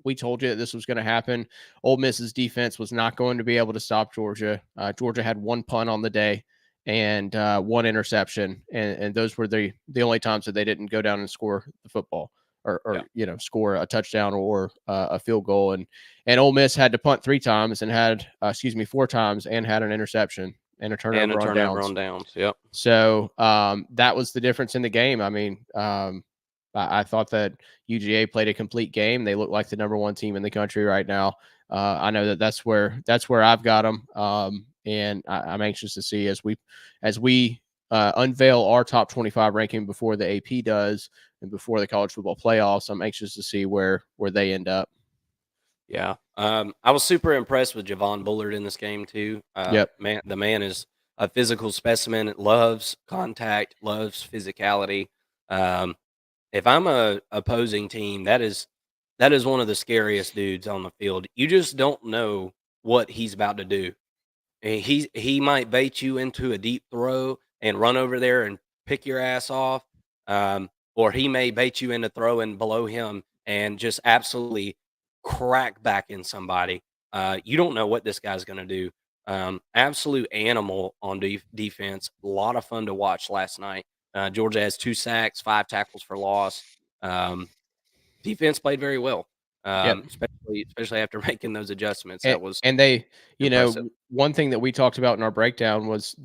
We told you that this was going to happen. Ole Miss's defense was not going to be able to stop Georgia. Georgia had 1 punt on the day and 1 interception, and those were the only times that they didn't go down and score the football or score a touchdown or a field goal. And Ole Miss had to punt 3 times and had 4 times and had an interception and a turnover on downs. Yep. So that was the difference in the game. I mean, I thought that UGA played a complete game. They look like the number 1 team in the country right now. I know that's where I've got them, and I'm anxious to see as we unveil our top 25 ranking before the AP does and before the college football playoffs. I'm anxious to see where they end up. Yeah. I was super impressed with Javon Bullard in this game too. Yep. The man is a physical specimen, loves contact, loves physicality. Um, if I'm a opposing team, that is one of the scariest dudes on the field. You just don't know what he's about to do. He might bait you into a deep throw and run over there and pick your ass off, or he may bait you into throwing below him and just absolutely crack back in somebody. You don't know what this guy's going to do. Absolute animal on defense. A lot of fun to watch last night. Georgia has 2 sacks, 5 tackles for loss. Um, Defense played very well, Yep. especially after making those adjustments. And That was and they, impressive. one thing that we talked about in our breakdown was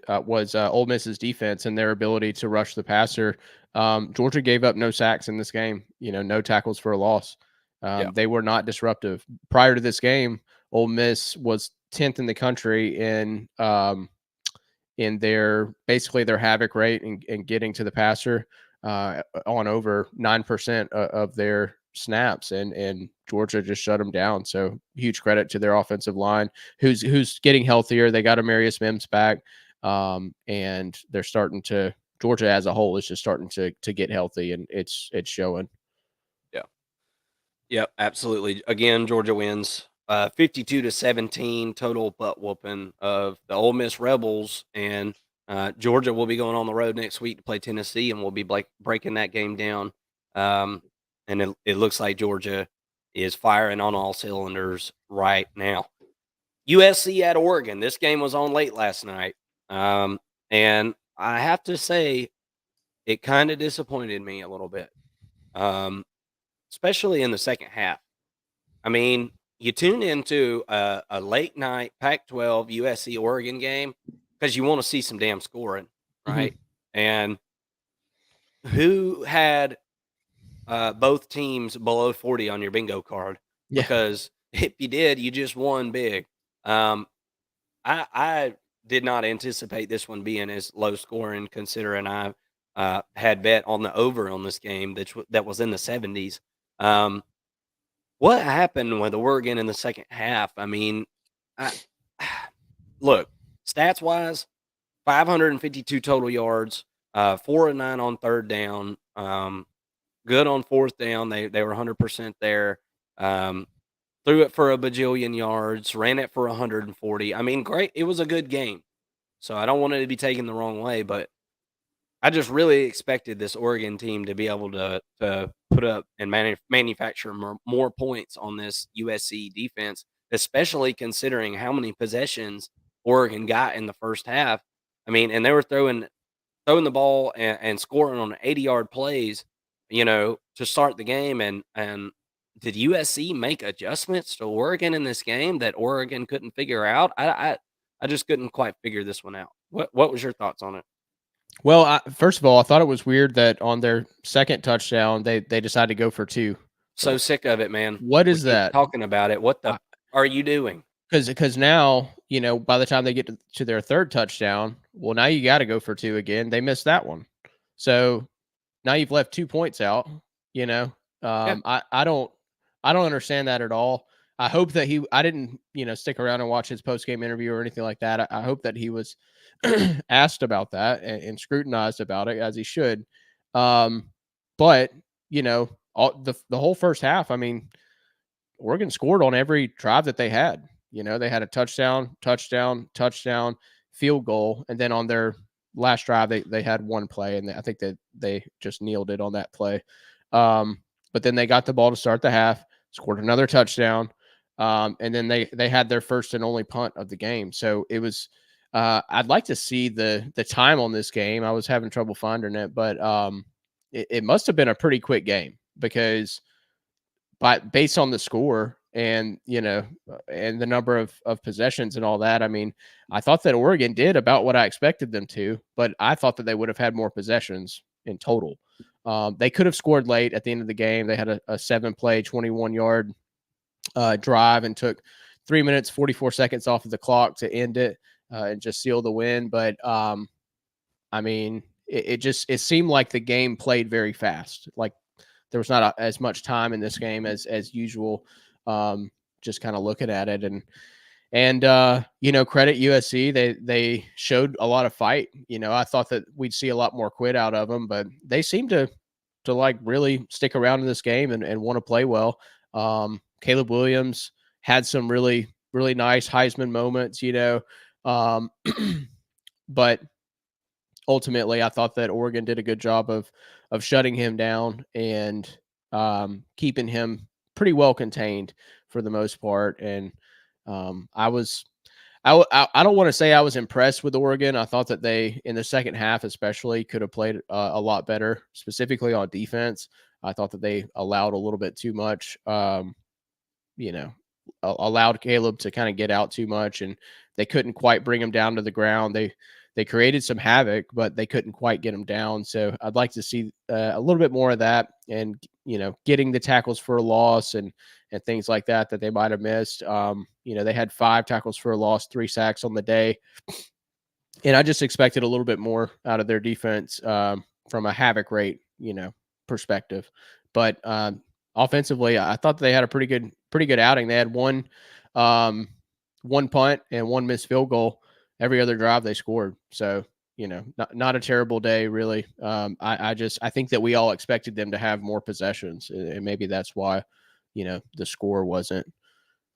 Ole Miss's defense and their ability to rush the passer. Georgia gave up no sacks in this game. No tackles for a loss. Yeah. They were not disruptive. Prior to this game, Ole Miss was 10th in the country in their basically their havoc rate and getting to the passer on over 9% of their snaps, and Georgia just shut them down. So huge credit to their offensive line, who's getting healthier. They got Amarius Mims back, and they're starting to Georgia as a whole is just starting to get healthy, and it's showing. Yeah. Yep, absolutely. Again, Georgia wins 52-17 total butt whooping of the Ole Miss Rebels, and Georgia will be going on the road next week to play Tennessee, and we'll be breaking that game down. Um, and it looks like Georgia is firing on all cylinders right now. USC at Oregon. This game was on late last night, and I have to say it kind of disappointed me a little bit, um, especially in the second half. I mean, you tune into a late night Pac-12 USC Oregon game because you want to see some damn scoring, Mm-hmm. right? And who had both teams below 40 on your bingo card? Yeah. Because if you did, you just won big. Um, I did not anticipate this one being as low scoring, considering I had bet on the over on this game that was in the 70s. Um, what happened with Oregon in the second half? I mean, I look, stats wise, 552 total yards, 4 and 9 on third down, good on fourth down. They were 100% there. Um, Threw it for a bajillion yards, ran it for 140. I mean, great. It was a good game. So I don't want it to be taken the wrong way, but I just really expected this Oregon team to be able to put up and manufacture more points on this USC defense, especially considering how many possessions Oregon got in the first half. I mean, and they were throwing the ball and scoring on 80-yard plays, to start the game. And did USC make adjustments to Oregon in this game that Oregon couldn't figure out? I just couldn't quite figure this one out. What was your thoughts on it? Well, first of all, I thought it was weird that on their second touchdown, they decided to go for two. So sick of it, man. What We is keep that? talking about it. What the are you doing? Because now, by the time they get to their third touchdown, well, now you got to go for two again. They missed that one. So now you've left 2 points out, you know. Yeah. I don't understand that at all. I hope that I didn't, stick around and watch his post game interview or anything like that. I hope that he was asked about that and scrutinized about it as he should. But the whole first half, I mean, Oregon scored on every drive that they had. They had a touchdown, touchdown, touchdown, field goal, and then on their last drive, they had one play, and I think that they just kneeled it on that play. But then they got the ball to start the half, scored another touchdown, and then they had their first and only punt of the game. So it was. I'd like to see the time on this game. I was having trouble finding it, but it must have been a pretty quick game because based on the score and and the number of possessions and all that, I mean, I thought that Oregon did about what I expected them to, but I thought that they would have had more possessions in total. They could have scored late at the end of the game. They had a 7-play 21-yard drive and took 3 minutes 44 seconds off of the clock to end it and just seal the win. But I mean, it seemed like the game played very fast. Like there was not as much time in this game as usual. Just kind of looking at it, and And credit USC. They showed a lot of fight. I thought that we'd see a lot more quit out of them, but they seem to like really stick around in this game and want to play well. Caleb Williams had some really, really nice Heisman moments, but ultimately I thought that Oregon did a good job of shutting him down and keeping him pretty well contained for the most part. And I was I don't want to say I was impressed with Oregon. I thought that they, in the second half especially, could have played a lot better, specifically on defense. I thought that they allowed a little bit too much, you know, allowed Caleb to kind of get out too much, and they couldn't quite bring him down to the ground. They created some havoc, but they couldn't quite get him down. So I'd like to see a little bit more of that, and getting the tackles for a loss and things like that they might have missed. They had 5 tackles for a loss, 3 sacks on the day, and I just expected a little bit more out of their defense from a havoc rate, perspective. But offensively, I thought they had a pretty good outing. They had one punt and 1 missed field goal. Every other drive they scored. So not a terrible day really. I think that we all expected them to have more possessions, and maybe that's why the score wasn't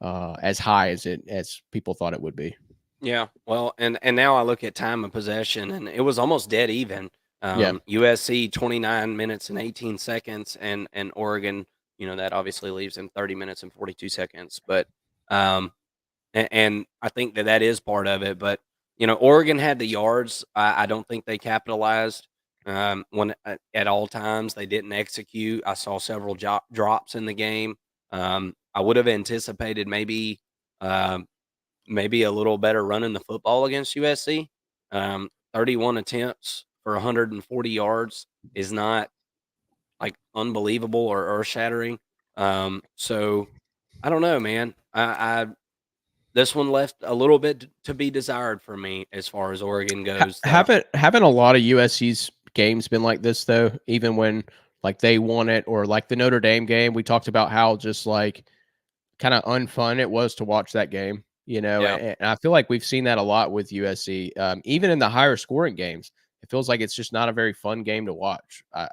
as high as people thought it would be. Yeah, well, and now I look at time of possession, and it was almost dead even. Yeah. USC 29 minutes and 18 seconds, and Oregon, that obviously leaves them 30 minutes and 42 seconds. But and I think that is part of it. But Oregon had the yards. I don't think they capitalized when at all times they didn't execute. I saw several drops in the game. I would have anticipated maybe a little better running the football against USC. 31 attempts for 140 yards is not like unbelievable or earth shattering. So I don't know, man. I this one left a little bit to be desired for me as far as Oregon goes. Haven't a lot of USC's games been like this though? Even when like they won it, or like the Notre Dame game, we talked about how just like kind of unfun it was to watch that game. Yeah, And I feel like we've seen that a lot with USC. Even in the higher scoring games, it feels like it's just not a very fun game to watch. yeah,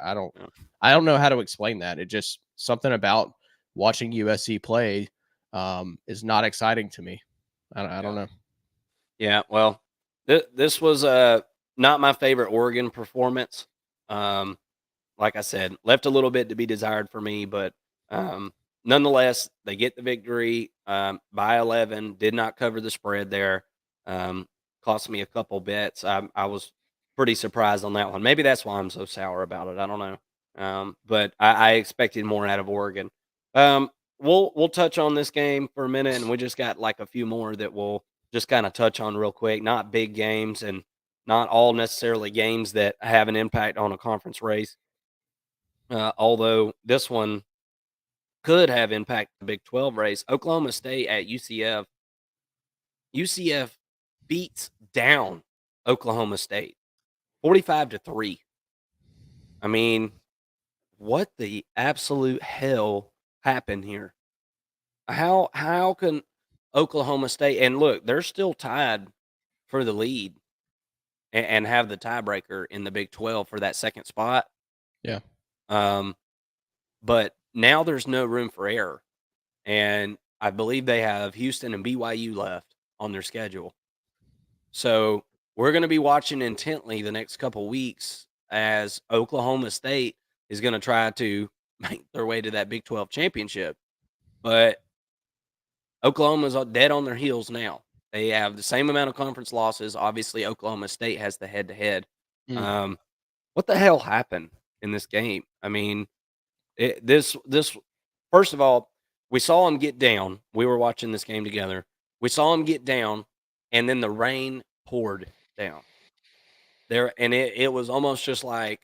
I don't know how to explain that. It just something about watching USC play is not exciting to me. I don't yeah. know. Yeah, well, this was not my favorite Oregon performance. Um, like I said, left a little bit to be desired for me, but nonetheless, they get the victory by 11. Did not cover the spread there. Um, Cost me a couple bets. I was pretty surprised on that one. Maybe that's why I'm so sour about it. I don't know. But I expected more out of Oregon. Um, we'll touch on this game for a minute, and we just got like a few more that we'll just kind of touch on real quick. Not big games, and not all necessarily games that have an impact on a conference race. Although this one could have impact the Big 12 race. Oklahoma State at UCF. UCF beats down Oklahoma State 45-3. I mean, what the absolute hell happened here? How can Oklahoma State, and look, they're still tied for the lead and have the tiebreaker in the Big 12 for that second spot. Yeah. Um, but now there's no room for error. And I believe they have Houston and BYU left on their schedule. So we're going to be watching intently the next couple weeks as Oklahoma State is going to try to make their way to that Big 12 championship. But Oklahoma's dead on their heels now. They have the same amount of conference losses. Obviously, Oklahoma State has the head to head. Mm. What the hell happened in this game? I mean, this first of all, we saw him get down. We were watching this game together. We saw him get down, and then the rain poured down there, and it was almost just like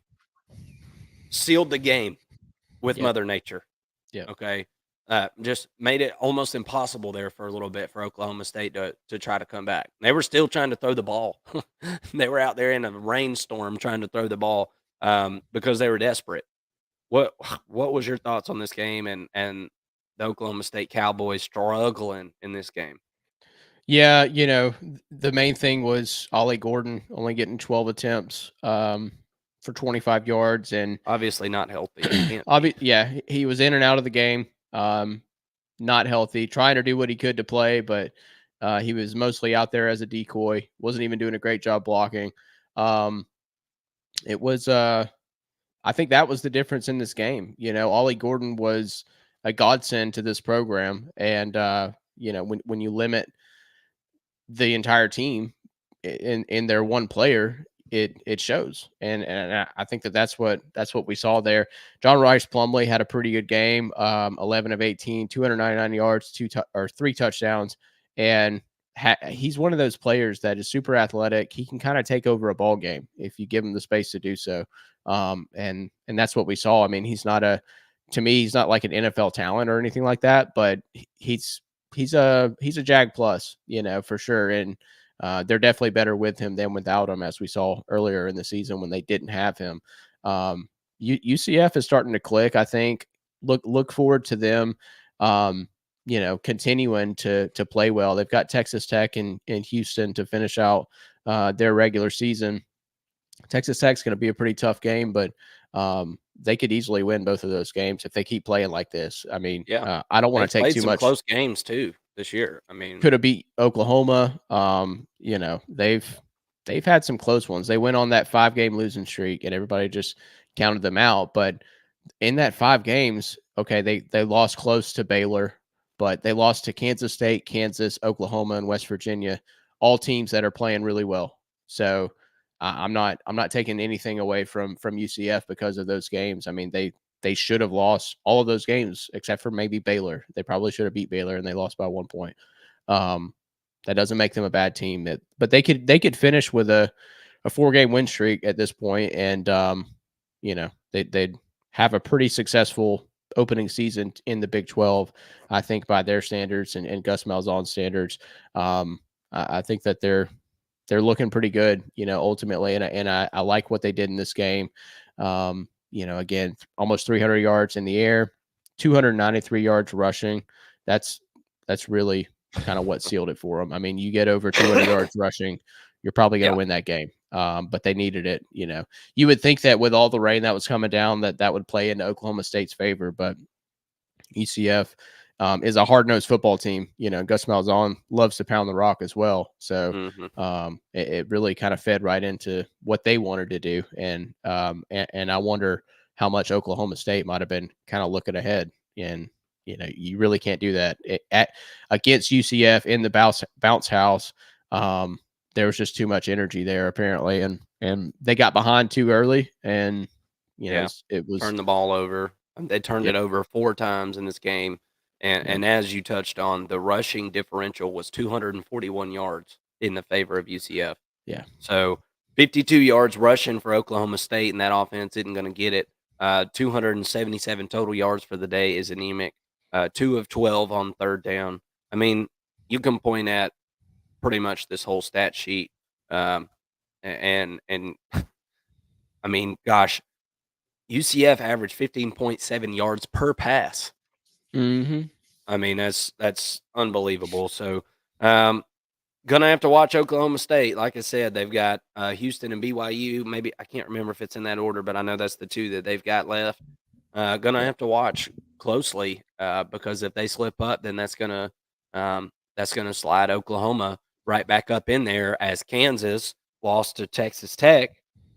sealed the game with Yep. Mother Nature. Yep. Okay, just made it almost impossible there for a little bit for Oklahoma State to try to come back. They were still trying to throw the ball. They were out there in a rainstorm trying to throw the ball because they were desperate. What what was your thoughts on this game and the Oklahoma State Cowboys struggling in this game? Yeah, the main thing was Ollie Gordon only getting 12 attempts for 25 yards, and Obviously not healthy. Can't be. yeah, he was in and out of the game, not healthy, trying to do what he could to play, but he was mostly out there as a decoy. Wasn't even doing a great job blocking. Um, it was, I think that was the difference in this game. Ollie Gordon was a godsend to this program, and when you limit the entire team in their one player, it shows, and I think that's what we saw there. John Rice Plumlee had a pretty good game, 11 of 18, 299 yards, three touchdowns, and he's one of those players that is super athletic. He can kind of take over a ball game if you give him the space to do so, and that's what we saw. I mean, to me, he's not like an NFL talent or anything like that, but he's a Jag plus, for sure. And they're definitely better with him than without him, as we saw earlier in the season when they didn't have him. UCF is starting to click. I think. Look forward to them. Continuing to play well. They've got Texas Tech and Houston to finish out their regular season. Texas Tech's going to be a pretty tough game, but they could easily win both of those games if they keep playing like this. I mean, Yeah. I don't want They've to take played too some much. close games too this year. I mean, Could have beat Oklahoma. They've had some close ones. They went on that 5-game losing streak, and everybody just counted them out. But in that 5 games, okay, they lost close to Baylor, but they lost to Kansas State, Kansas, Oklahoma, and West Virginia, all teams that are playing really well. So I'm not taking anything away from UCF because of those games. I mean, they should have lost all of those games except for maybe Baylor. They probably should have beat Baylor, and they lost by 1 point. Um, that doesn't make them a bad team. But they could finish with a 4-game win streak at this point, and they'd have a pretty successful opening season in the Big 12, I think, by their standards and Gus Malzahn's standards. I think that they're looking pretty good, ultimately, and I like what they did in this game. Again, almost 300 yards in the air, 293 yards rushing. That's really kind of what sealed it for them. I mean, you get over 200 yards rushing, you're probably going to yeah, win that game. But they needed it. You would think that with all the rain that was coming down, that would play into Oklahoma State's favor, but UCF is a hard-nosed football team. Gus Malzahn loves to pound the rock as well. So hmm it really kind of fed right into what they wanted to do. And I wonder how much Oklahoma State might have been kind of looking ahead. And, you really can't do that against UCF in the bounce house. There was just too much energy there, apparently. And they got behind too early. And, yeah. it was, Turn the ball over. They turned yep, it over 4 times in this game, yep, and as you touched on, the rushing differential was 241 yards in the favor of UCF. yeah. So 52 yards rushing for Oklahoma State, and that offense isn't going to get it. 277 total yards for the day is anemic. 2 of 12 on third down. I mean, you can point at pretty much this whole stat sheet, um, and I mean, gosh, UCF averaged 15.7 yards per pass. Mm-hmm. I mean, that's unbelievable. So, um, gonna have to watch Oklahoma State. Like I said, they've got Houston and BYU. Maybe I can't remember if it's in that order, but I know that's the 2 that they've got left. Gonna Yep. have to watch closely because if they slip up, then that's gonna slide Oklahoma right back up in there as Kansas lost to Texas Tech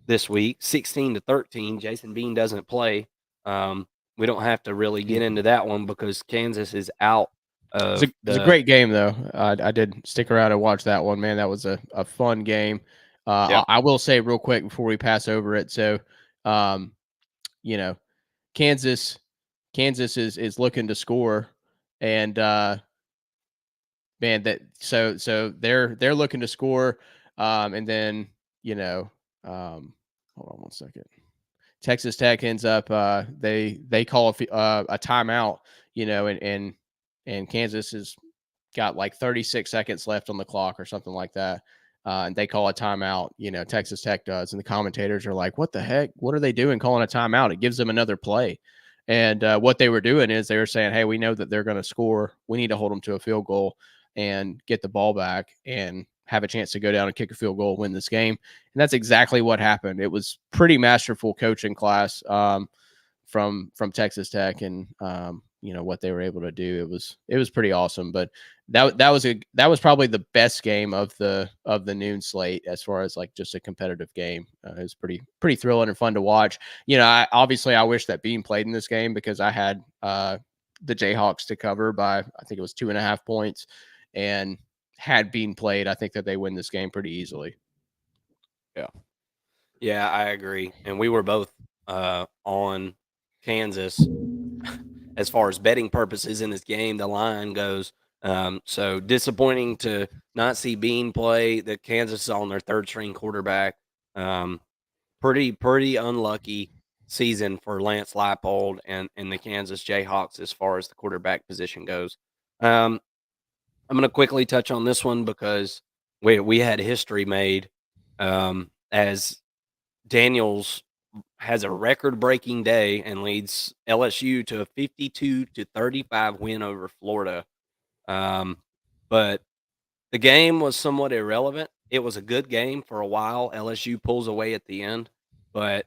this week, 16-13. Jason Bean doesn't play. We don't have to really get Mm-hmm. into that one because Kansas is out It's of a the great game though. I did stick around and watch that one. Man, that was a fun game. yeah. I will say real quick before we pass over it. So, um, you know, Kansas, Kansas is looking to score, and man, so they're looking to score, and then you know, hold on one second. Texas Tech ends up they call a timeout, and Kansas has got like 36 seconds left on the clock or something like that. And they call a timeout, Texas Tech does. And the commentators are like, what the heck? What are they doing calling a timeout? It gives them another play. And what they were doing is they were saying, hey, we know that they're going to score. We need to hold them to a field goal. and get the ball back and have a chance to go down and kick a field goal, win this game. And that's exactly what happened. It was pretty masterful coaching class from Texas Tech, and what they were able to do. It was pretty awesome. But that was probably the best game of the noon slate as far as like just a competitive game. It was pretty thrilling and fun to watch. I wish that Bean played in this game because I had the Jayhawks to cover by, I think it was 2.5 points, and had Bean played, I think that they win this game pretty easily. Yeah. Yeah, I agree. And we were both on Kansas as far as betting purposes in this game. The line goes. So disappointing to not see Bean play. The Kansas is on their third string quarterback. Pretty unlucky season for Lance Leipold and the Kansas Jayhawks as far as the quarterback position goes. I'm going to quickly touch on this one because we had history made as Daniels has a record-breaking day and leads LSU to a 52-35 win over Florida. But the game was somewhat irrelevant. It was a good game for a while. LSU pulls away at the end, but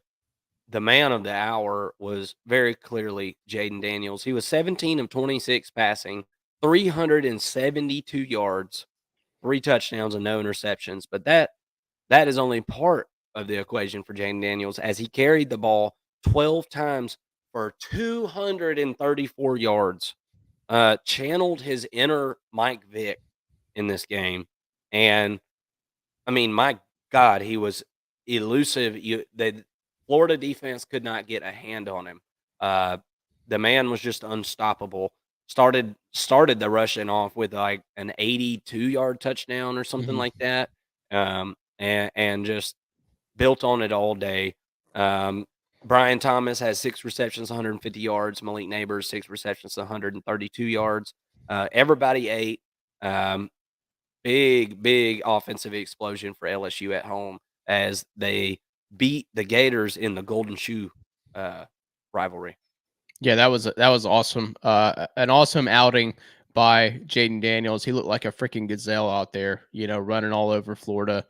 the man of the hour was very clearly Jaden Daniels. He was 17 of 26 passing, 372 yards, 3 touchdowns, and no interceptions. But that is only part of the equation for Jaden Daniels, as he carried the ball 12 times for 234 yards, channeled his inner Mike Vick in this game. And I mean, my God, he was elusive. The Florida defense could not get a hand on him. The man was just unstoppable. Started the rushing off with like an 82-yard touchdown or something Mm-hmm. like that, and just built on it all day. Brian Thomas has 6 receptions, 150 yards. Malik Neighbors 6 receptions, 132 yards. Everybody ate. Big offensive explosion for LSU at home as they beat the Gators in the Golden Shoe rivalry. Yeah, that was awesome. An awesome outing by Jaden Daniels. He looked like a freaking gazelle out there, running all over Florida.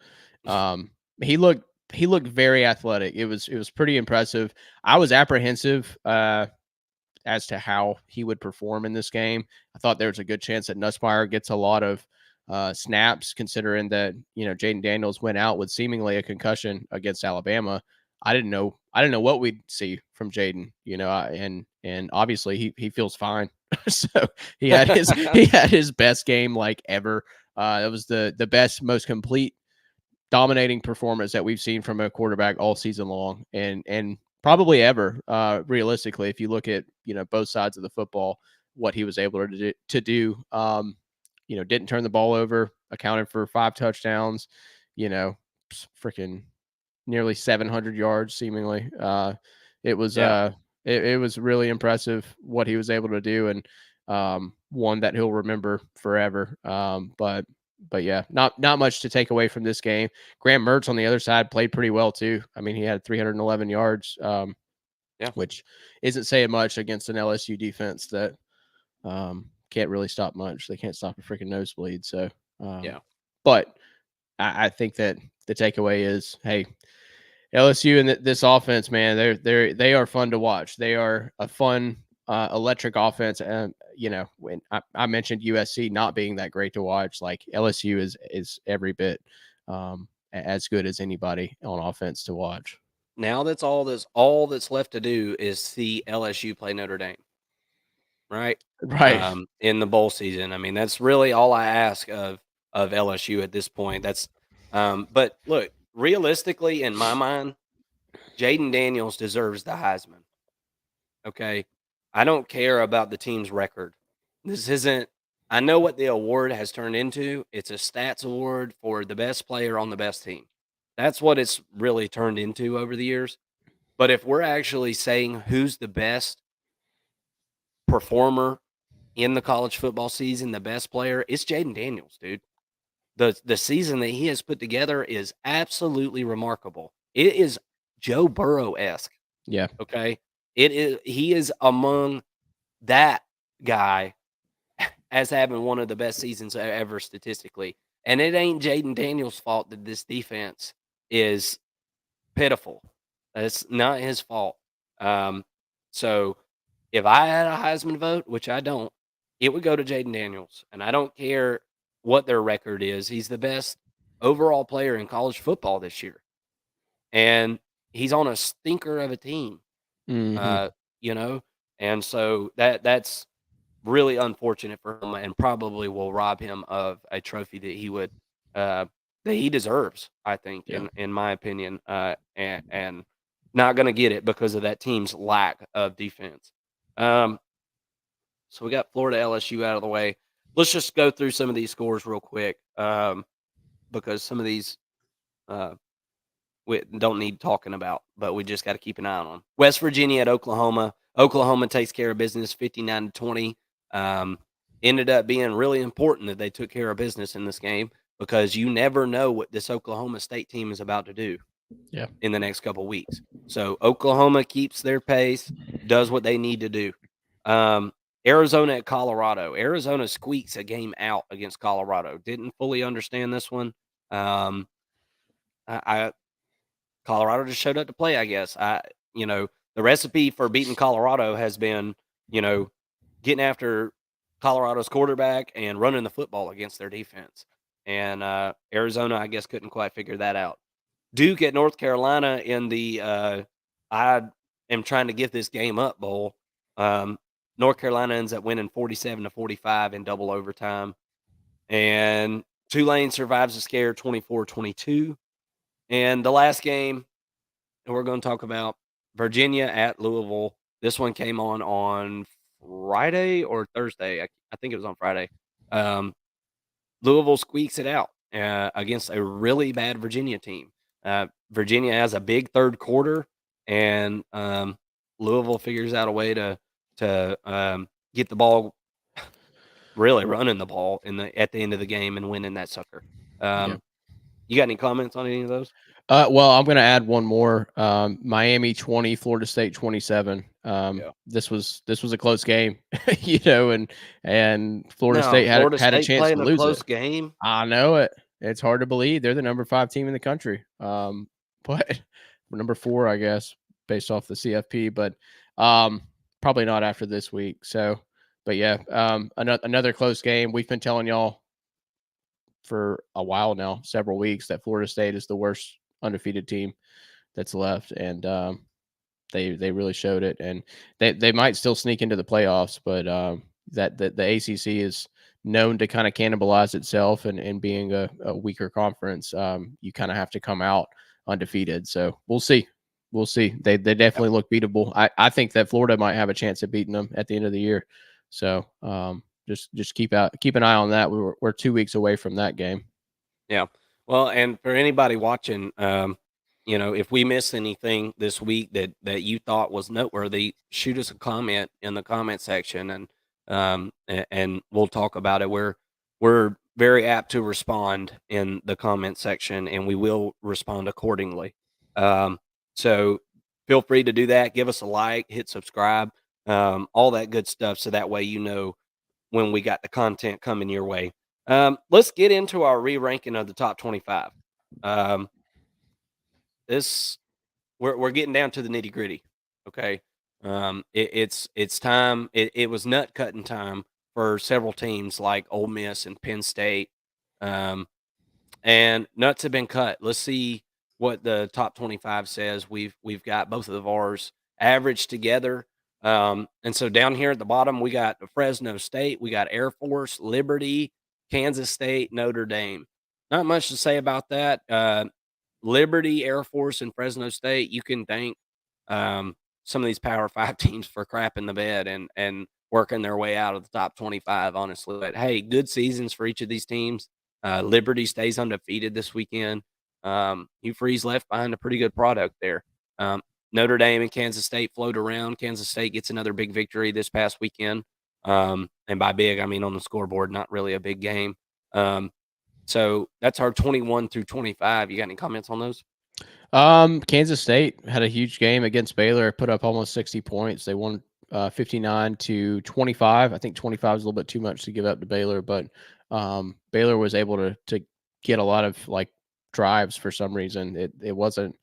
Um, he looked very athletic. It was pretty impressive. I was apprehensive as to how he would perform in this game. I thought there was a good chance that Nussmeier gets a lot of snaps, considering that Jaden Daniels went out with seemingly a concussion against Alabama. I didn't know what we'd see from Jaden, and obviously he feels fine. So he had his best game like ever. It was the best, most complete, dominating performance that we've seen from a quarterback all season long, and probably ever, realistically, if you look at both sides of the football, what he was able to do. Didn't turn the ball over, accounted for 5 touchdowns, freaking nearly 700 yards seemingly. It was Yeah. it was really impressive what he was able to do, and one that he'll remember forever. But yeah, not much to take away from this game. Graham Mertz on the other side played pretty well too. I mean, he had 311 yards, Yeah. which isn't saying much against an LSU defense that can't really stop much. They can't stop a freaking nosebleed. So, Yeah. but I think that the takeaway is, hey, LSU and this offense, man, they are fun to watch. They are a fun, electric offense. And when I mentioned USC not being that great to watch, like LSU is every bit as good as anybody on offense to watch. Now all that's left to do is see LSU play Notre Dame, right? Right. In the bowl season. I mean, that's really all I ask of LSU at this point. But look, realistically, in my mind, Jaden Daniels deserves the Heisman. Okay. I don't care about the team's record. This isn't, I know what the award has turned into. It's a stats award for the best player on the best team. That's what it's really turned into over the years. But if we're actually saying who's the best performer in the college football season, the best player, it's Jaden Daniels, dude. The season that he has put together is absolutely remarkable. It is Joe Burrow-esque. Yeah. Okay. He is among that guy as having one of the best seasons ever statistically. And it ain't Jaden Daniels' fault that this defense is pitiful. It's not his fault. Um, so if I had a Heisman vote, which I don't, it would go to Jaden Daniels. And I don't care what their record is. He's the best overall player in college football this year. And he's on a stinker of a team. Mhm. Uh, you know, and so that's really unfortunate for him and probably will rob him of a trophy that he would that he deserves, I think, Yeah. in my opinion. And not gonna get it because of that team's lack of defense. Um, so we got Florida LSU out of the way. Let's just go through some of these scores real quick. Because some of these uh we don't need talking about, but we just got to keep an eye on them. West Virginia at Oklahoma. Oklahoma takes care of business 59-20. Um, Ended up being really important that they took care of business in this game because you never know what this Oklahoma State team is about to do Yeah. in the next couple weeks. So Oklahoma keeps their pace, does what they need to do. Um, Arizona at Colorado. Arizona squeaks a game out against Colorado. Didn't fully understand this one. Um, I Colorado just showed up to play, I guess. The recipe for beating Colorado has been, you know, getting after Colorado's quarterback and running the football against their defense. And Arizona, I guess, couldn't quite figure that out. Duke at North Carolina in the I am trying to get this game up bowl. Um, North Carolina ends up winning 47-45 in double overtime. And Tulane survives the scare 24-22. And the last game, and we're going to talk about Virginia at Louisville. This one came on Friday or Thursday. I think it was on Friday. Um, Louisville squeaks it out against a really bad Virginia team. Virginia has a big third quarter, and Louisville figures out a way to get the ball, really running the ball at the end of the game and winning that sucker. Yeah. You got any comments on any of those? Well, I'm going to add one more. Miami 20, Florida State 27. Yeah. This was a close game, and Florida No, State Florida had a State chance to playing a lose close it. game. I know it. It's hard to believe they're the number 5 team in the country. But number 4, I guess, based off the CFP. But probably not after this week. So, but yeah, another close game. We've been telling y'all for a while now, several weeks, that Florida State is the worst undefeated team that's left, and they really showed it, and they might still sneak into the playoffs, but that the ACC is known to kind of cannibalize itself, and being a weaker conference, you kind of have to come out undefeated. So we'll see. We'll see. They definitely look beatable. I think that Florida might have a chance of beating them at the end of the year. So just keep an eye on that. We're 2 weeks away from that game. Yeah. Well, and for anybody watching, if we missed anything this week that you thought was noteworthy, shoot us a comment in the comment section, and we'll talk about it. We're very apt to respond in the comment section, and we will respond accordingly. So feel free to do that. Give us a like, hit subscribe, all that good stuff, so that way you know when we got the content coming your way. Let's get into our re-ranking of the top 25. Um, this we're getting down to the nitty gritty. Okay, it's time. It was nut cutting time for several teams like Ole Miss and Penn State, um, and nuts have been cut. Let's see what the top 25 says. We've got both of ours averaged together. And so down here at the bottom, we got Fresno State, we got Air Force, Liberty, Kansas State, Notre Dame. Not much to say about that. Liberty, Air Force, and Fresno State, you can thank some of these Power Five teams for crapping the bed and working their way out of the top 25, honestly. But hey, good seasons for each of these teams. Liberty stays undefeated this weekend. Hugh Freeze left behind a pretty good product there. Um, Notre Dame and Kansas State float around. Kansas State gets another big victory this past weekend. And by big, I mean on the scoreboard, not really a big game. So that's our 21 through 25. You got any comments on those? Kansas State had a huge game against Baylor, put up almost 60 points. They won 59-25. I think 25 is a little bit too much to give up to Baylor, but Baylor was able to get a lot of like drives for some reason. It wasn't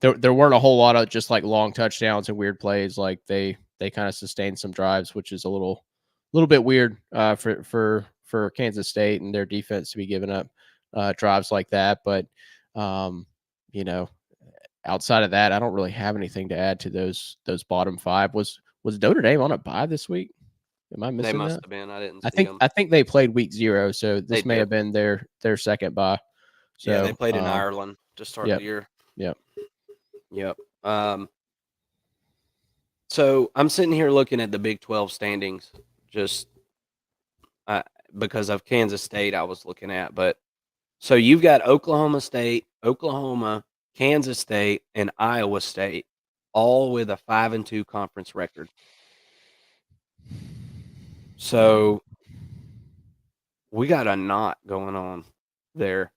there weren't a whole lot of just like long touchdowns and weird plays. Like they kind of sustained some drives, which is a little bit weird for Kansas State and their defense to be giving up drives like that. But you know, outside of that, I don't really have anything to add to those bottom five. Was Notre Dame on a bye this week? Am I They missing must that? have been. I didn't I see think them. I think they played week 0, so They this may did. have been their second bye. Yeah, they So, played in Ireland to start the yep, year. yep. Yep. So I'm sitting here looking at the Big 12 standings, just uh, because of Kansas State. I was looking at, but so you've got Oklahoma State, Oklahoma, Kansas State, and Iowa State, all with a 5-2 conference record. So we got a knot going on there,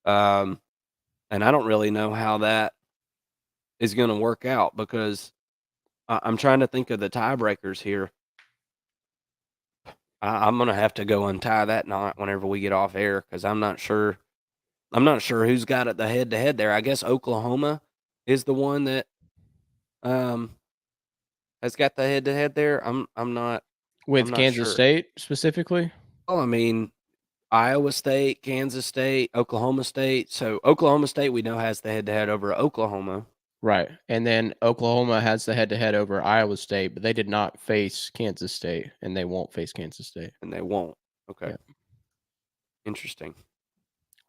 and I don't really know how that is going to work out because I'm trying to think of the tiebreakers here. I'm gonna have to go untie that knot whenever we get off air because I'm not sure. I'm not sure who's got it the head to head there. I guess Oklahoma is the one that um has got the head to head there. I'm With not Kansas sure. State specifically, Well, I mean Iowa State, Kansas State, Oklahoma State. So Oklahoma State we know has the head to head over Oklahoma, right? And then Oklahoma has the head-to-head over Iowa State, but they did not face Kansas State, and they won't face Kansas State. and they won't. Okay, Yeah. interesting.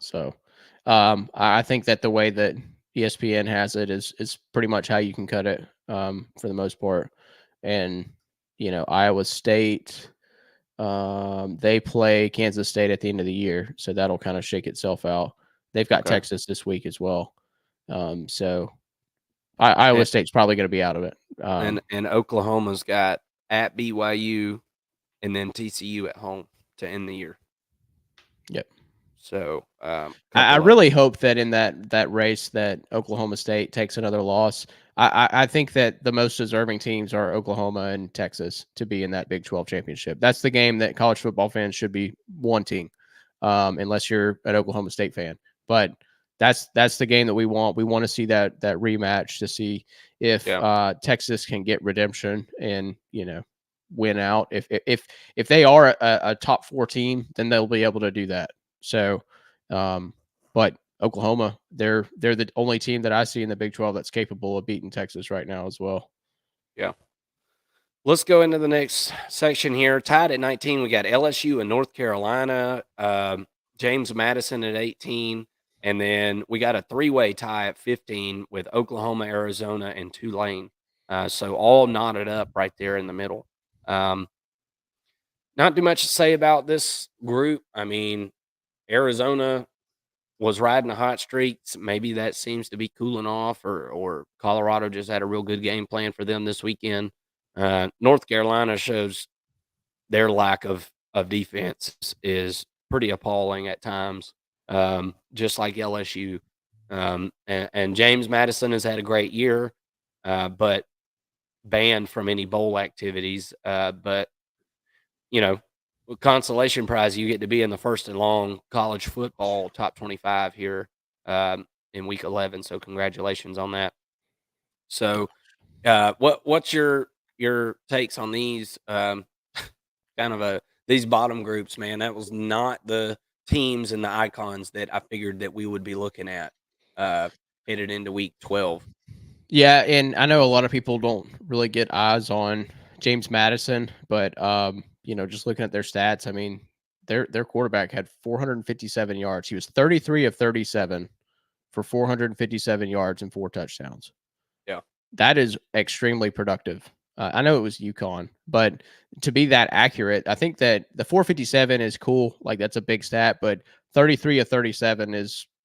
So, I think that the way that ESPN has it is pretty much how you can cut it for the most part. And Iowa State, they play Kansas State at the end of the year, so that'll kind of shake itself out. They've got Okay, Texas this week as well. So Iowa and State's probably going to be out of it. and Oklahoma's got at BYU and then TCU at home to end the year. Yep. So, I couple of really hope that in that race that Oklahoma State takes another loss. I think that the most deserving teams are Oklahoma and Texas to be in that Big 12 championship. That's the game that college football fans should be wanting, unless you're an Oklahoma State fan. But that's the game that we want. We want to see that rematch to see if yeah, Texas can get redemption and win out. If they are a top 4 team, then they'll be able to do that. So. But Oklahoma, they're the only team that I see in the Big 12 that's capable of beating Texas right now as well. yeah. Let's go into the next section here. Tied at 19, we got LSU and North Carolina. James Madison at 18, and then we got a 3-way tie at 15 with Oklahoma, Arizona, and Tulane. So all knotted up right there in the middle. Not too much to say about this group. I mean, Arizona was riding a hot streak. Maybe that seems to be cooling off, or Colorado just had a real good game plan for them this weekend. North Carolina shows their lack of defense is pretty appalling at times, just like LSU. And James Madison has had a great year, but banned from any bowl activities. But you know, consolation prize, you get to be in the first and long college football top 25 here in week 11. So congratulations on that. So what's your takes on these kind of these bottom groups, man? That was not the teams and the icons that I figured that we would be looking at uh, headed into week 12. Yeah, and I know a lot of people don't really get eyes on James Madison, but just looking at their stats, I mean, their quarterback had 457 yards. He was 33 of 37 for 457 yards and 4 touchdowns. Yeah. That is extremely productive. I know it was UConn, but to be that accurate, I think that the 457 is cool. Like that's a big stat, but 33 of 37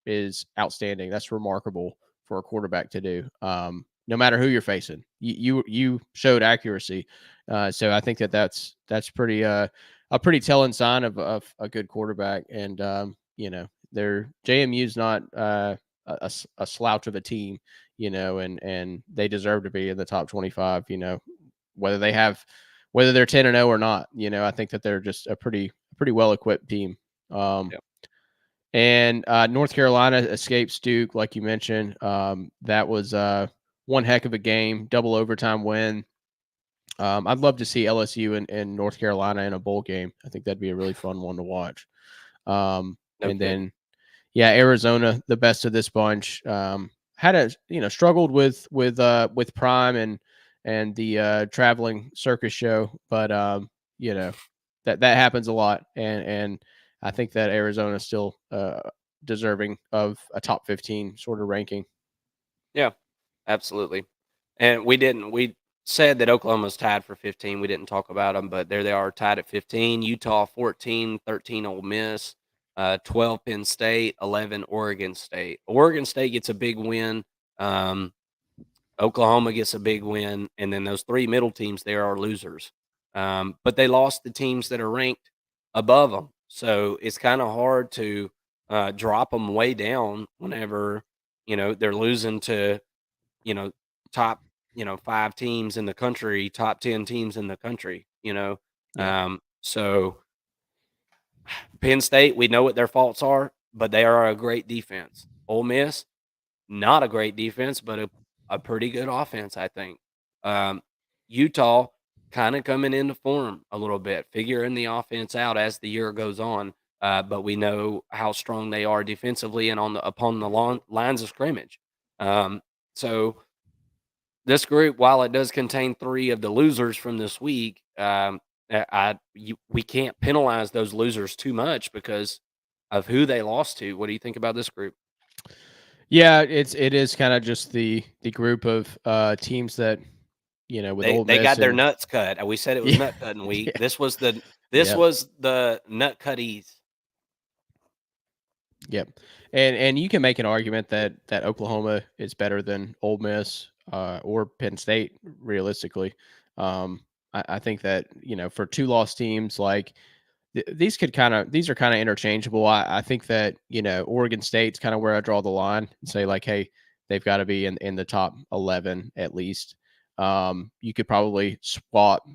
is outstanding. That's remarkable for a quarterback to do. No matter who you're facing, you showed accuracy. So I think that's pretty a pretty telling sign of a good quarterback. And their JMU's not a slouch of a team, and they deserve to be in the top 25, whether they're 10-0 or not. I think that they're just a pretty well equipped team. Um, Yep. and North Carolina escapes Duke, like you mentioned. That was one heck of a game, double overtime win. I'd love to see LSU and North Carolina in a bowl game. I think that'd be a really fun one to watch. No And kidding. then, yeah, Arizona, the best of this bunch, had a struggled with Prime and the traveling circus show, but that happens a lot, and I think that Arizona is still deserving of a top 15 sort of ranking. Yeah, absolutely. And we said that Oklahoma's tied for 15. We didn't talk about them, but there they are tied at 15. Utah 14, 13 Ole Miss, 12 Penn State, 11 Oregon State. Oregon State gets a big win. Um, Oklahoma gets a big win, and then those three middle teams there are losers. But they lost the teams that are ranked above them, so it's kind of hard to drop them way down whenever they're losing to you know top 5 teams in the country, top 10 teams in the country. Yeah. So Penn State, we know what their faults are, but they are a great defense. Ole Miss, not a great defense, but a pretty good offense, I think. Um, Utah kind of coming into form a little bit, figuring the offense out as the year goes on. But we know how strong they are defensively and upon the lines of scrimmage. So this group, while it does contain three of the losers from this week, we can't penalize those losers too much because of who they lost to. What do you think about this group? Yeah, it is kind of just the group of teams that with They Ole they Miss got their and nuts cut. We said it was yeah, nut cutting week. yeah, This yeah, was the nut cutties. yep. And you can make an argument that Oklahoma is better than Ole Miss or Penn State realistically. I think that for two lost teams like these are kind of interchangeable. I think that Oregon State's kind of where I draw the line and say like, hey, they've got to be in the top 11 at least. You could probably swap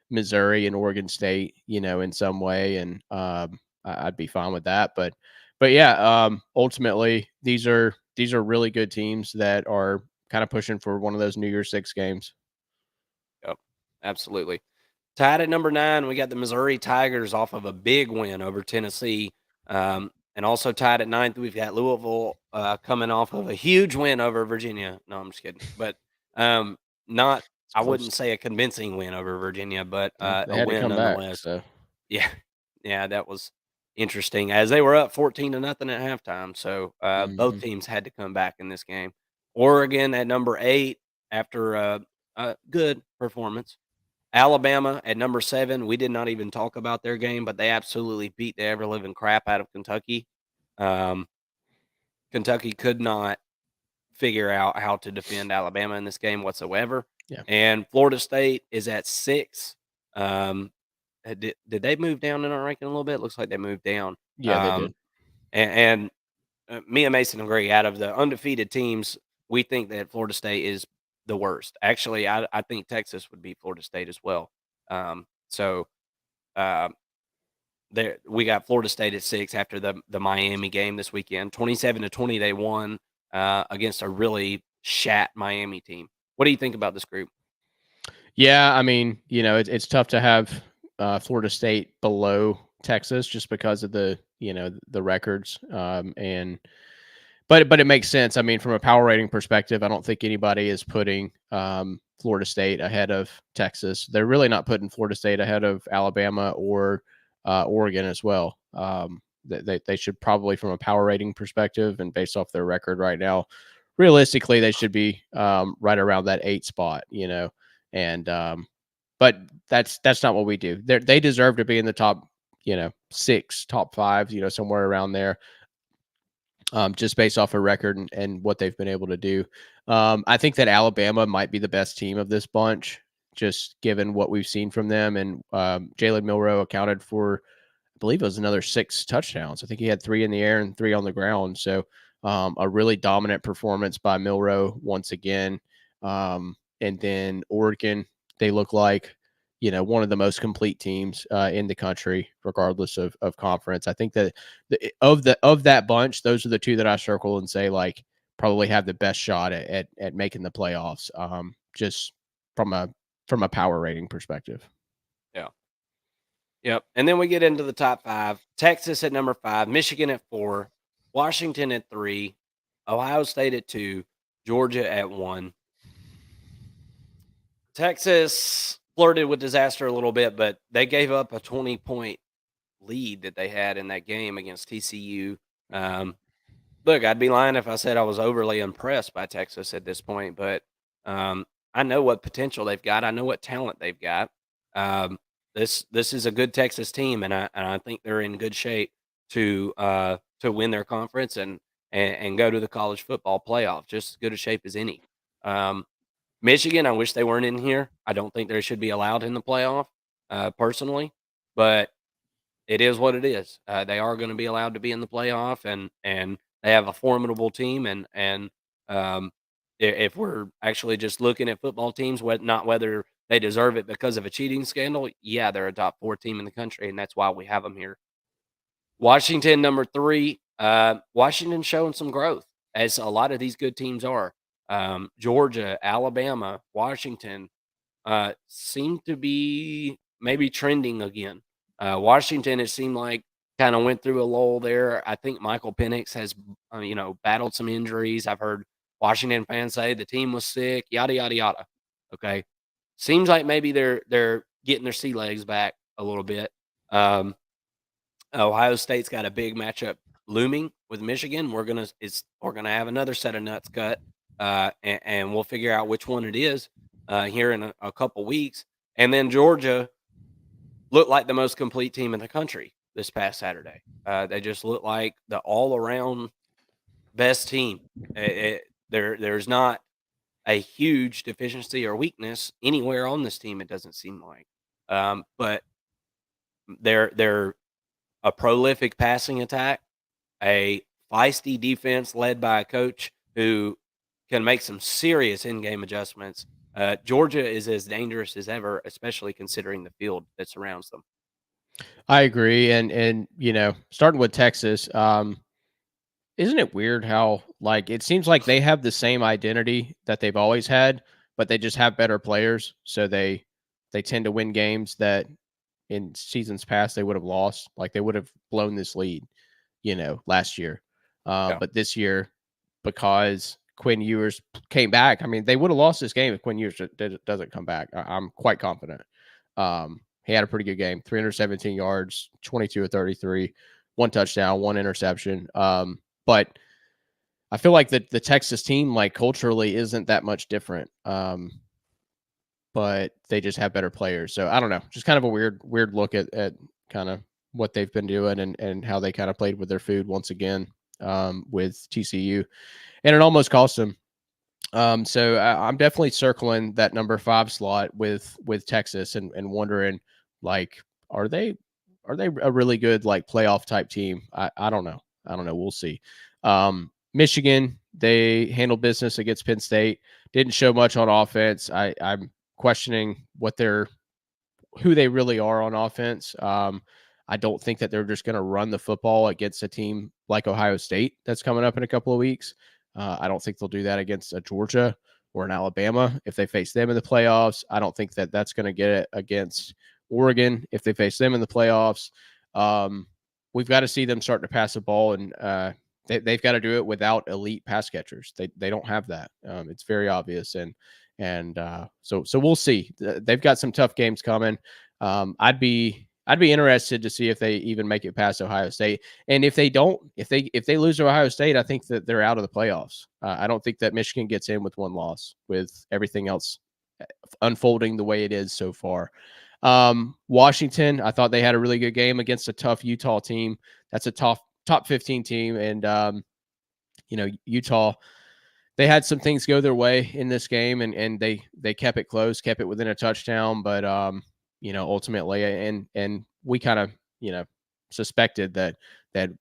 Missouri and Oregon State, in some way, and I'd be fine with that. But yeah, ultimately these are really good teams that are kind of pushing for one of those New Year's Six games. Yep, absolutely. Tied at number 9, we got the Missouri Tigers off of a big win over Tennessee. And also tied at ninth, we've got Louisville coming off of a huge win over Virginia. No, I'm just kidding. But not, It's I close. wouldn't say a convincing win over Virginia, but They a had to win come back. nonetheless. So Yeah. Yeah, that was interesting as they were up 14 to nothing at halftime. So both mhm. teams had to come back in this game. Oregon at number 8 after a good performance. Alabama at number 7, we did not even talk about their game, but they absolutely beat the ever living crap out of Kentucky. Um, Kentucky could not figure out how to defend Alabama in this game whatsoever. Yeah, And Florida State is at 6. Um, did they move down in our ranking a little bit? Looks like they moved down. yeah, they did. And me and Mason agree. Out of the undefeated teams, we think that Florida State is the worst. Actually, I think Texas would beat Florida State as well. So uh, there we got Florida State at 6 after the Miami game this weekend. 27-20, they won against a really shat Miami team. What do you think about this group? Yeah, I mean, it's tough to have Florida State below Texas just because of the records. But it makes sense. I mean, from a power rating perspective, I don't think anybody is putting Florida State ahead of Texas. They're really not putting Florida State ahead of Alabama or Oregon as well. They should probably, from a power rating perspective and based off their record right now, realistically, they should be right around that 8 spot. And but that's not what we do. They deserve to be in the top 6, top 5, somewhere around there, just based off a record and what they've been able to do. I think that Alabama might be the best team of this bunch, just given what we've seen from them. And Jalen Milroe accounted for, I believe it was another 6 touchdowns. I think he had 3 in the air and 3 on the ground. So a really dominant performance by Milroe once again. And then Oregon they look like, one of the most complete teams in the country, regardless of conference. I think that of that bunch, those are the two that I circle and say like probably have the best shot at making the playoffs. Just from a power rating perspective. Yeah. Yep. And then we get into the top 5. Texas at number 5, Michigan at 4, Washington at 3, Ohio State at 2, Georgia at 1. Texas flirted with disaster a little bit, but they gave up a 20-point lead that they had in that game against TCU. Look, I'd be lying if I said I was overly impressed by Texas at this point, but I know what potential they've got. I know what talent they've got. Um, this is a good Texas team, and I think they're in good shape to win their conference and go to the college football playoff, just as good a shape as any. Michigan, I wish they weren't in here. I don't think they should be allowed in the playoff, personally, but it is what it is. They are going to be allowed to be in the playoff, and they have a formidable team. Um, if we're actually just looking at football teams, not whether they deserve it because of a cheating scandal, yeah, they're a top 4 team in the country, and that's why we have them here. Washington, number 3. Washington showing some growth, as a lot of these good teams are. Georgia, Alabama, Washington seem to be maybe trending again. Washington, it seemed like, kind of went through a lull there. I think Michael Penix has, battled some injuries. I've heard Washington fans say the team was sick, yada yada yada. Okay, seems like maybe they're getting their sea legs back a little bit. Ohio State's got a big matchup looming with Michigan. We're gonna have another set of nuts cut, and we'll figure out which one it is here in a couple weeks. And then Georgia looked like the most complete team in the country this past Saturday. They just look like the all around best team. There's not a huge deficiency or weakness anywhere on this team. It doesn't seem like, but they're a prolific passing attack, a feisty defense led by a coach who can make some serious in-game adjustments. Georgia is as dangerous as ever, especially considering the field that surrounds them. I agree, and starting with Texas, isn't it weird how like it seems like they have the same identity that they've always had, but they just have better players, so they tend to win games that in seasons past they would have lost. Like they would have blown this lead, last year, Yeah. but this year because Quinn Ewers came back. I mean, they would have lost this game if Quinn Ewers doesn't come back. I'm quite confident. He had a pretty good game, 317 yards, 22 of 33, 1 touchdown, 1 interception. But I feel like the Texas team, like culturally, isn't that much different. But they just have better players. So I don't know, just kind of a weird look at kind of what they've been doing and how they kind of played with their food once again with TCU, and it almost cost them. So I'm definitely circling that number 5 slot with Texas and wondering like, are they a really good like playoff type team? I don't know. We'll see. Michigan, they handled business against Penn State. Didn't show much on offense. I'm questioning who they really are on offense. I don't think that they're just going to run the football against a team like Ohio State that's coming up in a couple of weeks. I don't think they'll do that against a Georgia or an Alabama if they face them in the playoffs. I don't think that that's going to get it against Oregon if they face them in the playoffs. We've got to see them start to pass the ball, and they've got to do it without elite pass catchers. They don't have that. It's very obvious, and so we'll see. They've got some tough games coming. I'd be interested to see if they even make it past Ohio State. And if they don't, if they lose to Ohio State, I think that they're out of the playoffs. I don't think that Michigan gets in with 1 loss with everything else unfolding the way it is so far. Washington, I thought they had a really good game against a tough Utah team. That's a top 15 team. And, Utah, they had some things go their way in this game, and they kept it close, kept it within a touchdown. But, ultimately, and we kind of, suspected that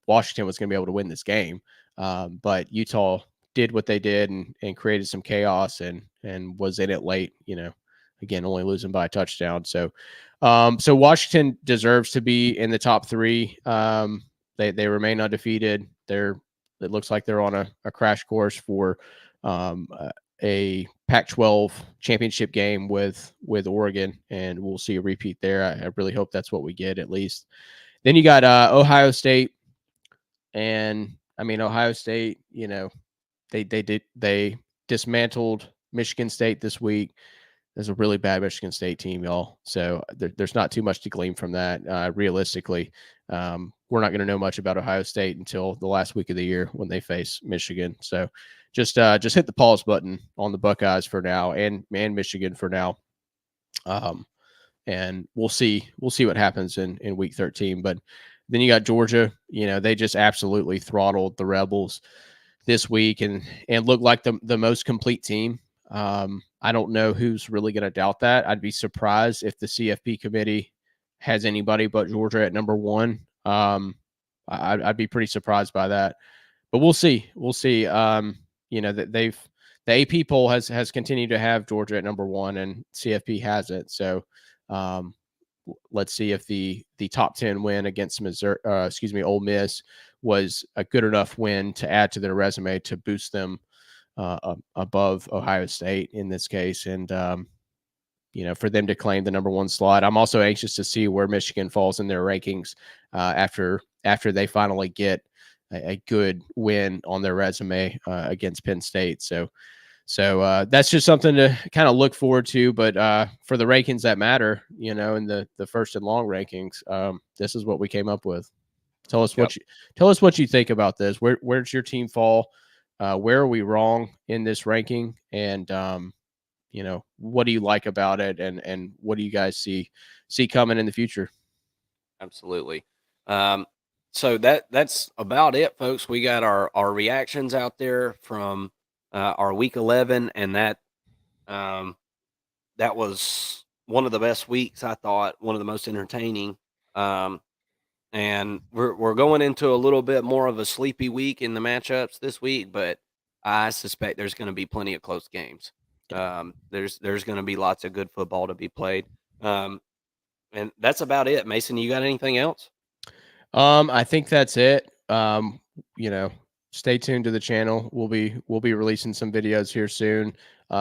Washington was going to be able to win this game. But Utah did what they did and created some chaos and was in it late, again, only losing by a touchdown. So Washington deserves to be in the top three. They remain undefeated. It looks like they're on a crash course for a Pac-12 championship game with Oregon, and we'll see a repeat there. I really hope that's what we get at least. Then you got Ohio State, and I mean Ohio State. They dismantled Michigan State this week. There's a really bad Michigan State team, y'all. So there's not too much to glean from that. Realistically, we're not going to know much about Ohio State until the last week of the year when they face Michigan. So just hit the pause button on the Buckeyes for now, and Michigan for now. And we'll see what happens in week 13. But then you got Georgia. They just absolutely throttled the Rebels this week and looked like the most complete team. I don't know who's really going to doubt that. I'd be surprised if the CFP committee has anybody but Georgia at number one. I'd be pretty surprised by that, but we'll see. We'll see. That the AP poll has continued to have Georgia at number one, and CFP hasn't. So let's see if the top 10 win against Ole Miss was a good enough win to add to their resume to boost them above Ohio State in this case, and for them to claim the number one slot. I'm also anxious to see where Michigan falls in their rankings after they finally get a good win on their resume against Penn State. So that's just something to kind of look forward to. But for the rankings that matter, in the first and long rankings, this is what we came up with. Tell us what you think about this. Where's your team fall? Where are we wrong in this ranking? And what do you like about it? And what do you guys see coming in the future? Absolutely. So that's about it, folks. We got our reactions out there from our week 11, and that was one of the best weeks, I thought, one of the most entertaining. And we're going into a little bit more of a sleepy week in the matchups this week, but I suspect there's going to be plenty of close games. There's going to be lots of good football to be played. And that's about it. Mason, you got anything else? I think that's it. Stay tuned to the channel. We'll be releasing some videos here soon.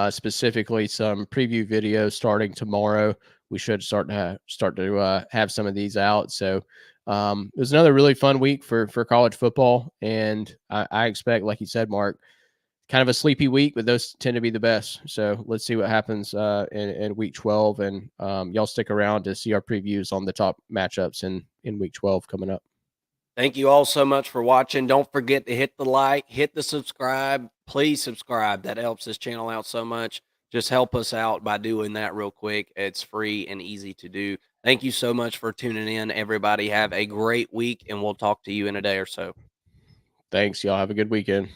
Specifically some preview videos starting tomorrow. We should start to have some of these out. So it was another really fun week for college football, and I expect, like you said, Mark, kind of a sleepy week, but those tend to be the best. So let's see what happens in week 12, and y'all stick around to see our previews on the top matchups in week 12 coming up. Thank you all so much for watching. Don't forget to hit the like, hit the subscribe. Please subscribe. That helps this channel out so much. Just help us out by doing that real quick. It's free and easy to do. Thank you so much for tuning in, everybody. Have a great week, and we'll talk to you in a day or so. Thanks, y'all. Have a good weekend.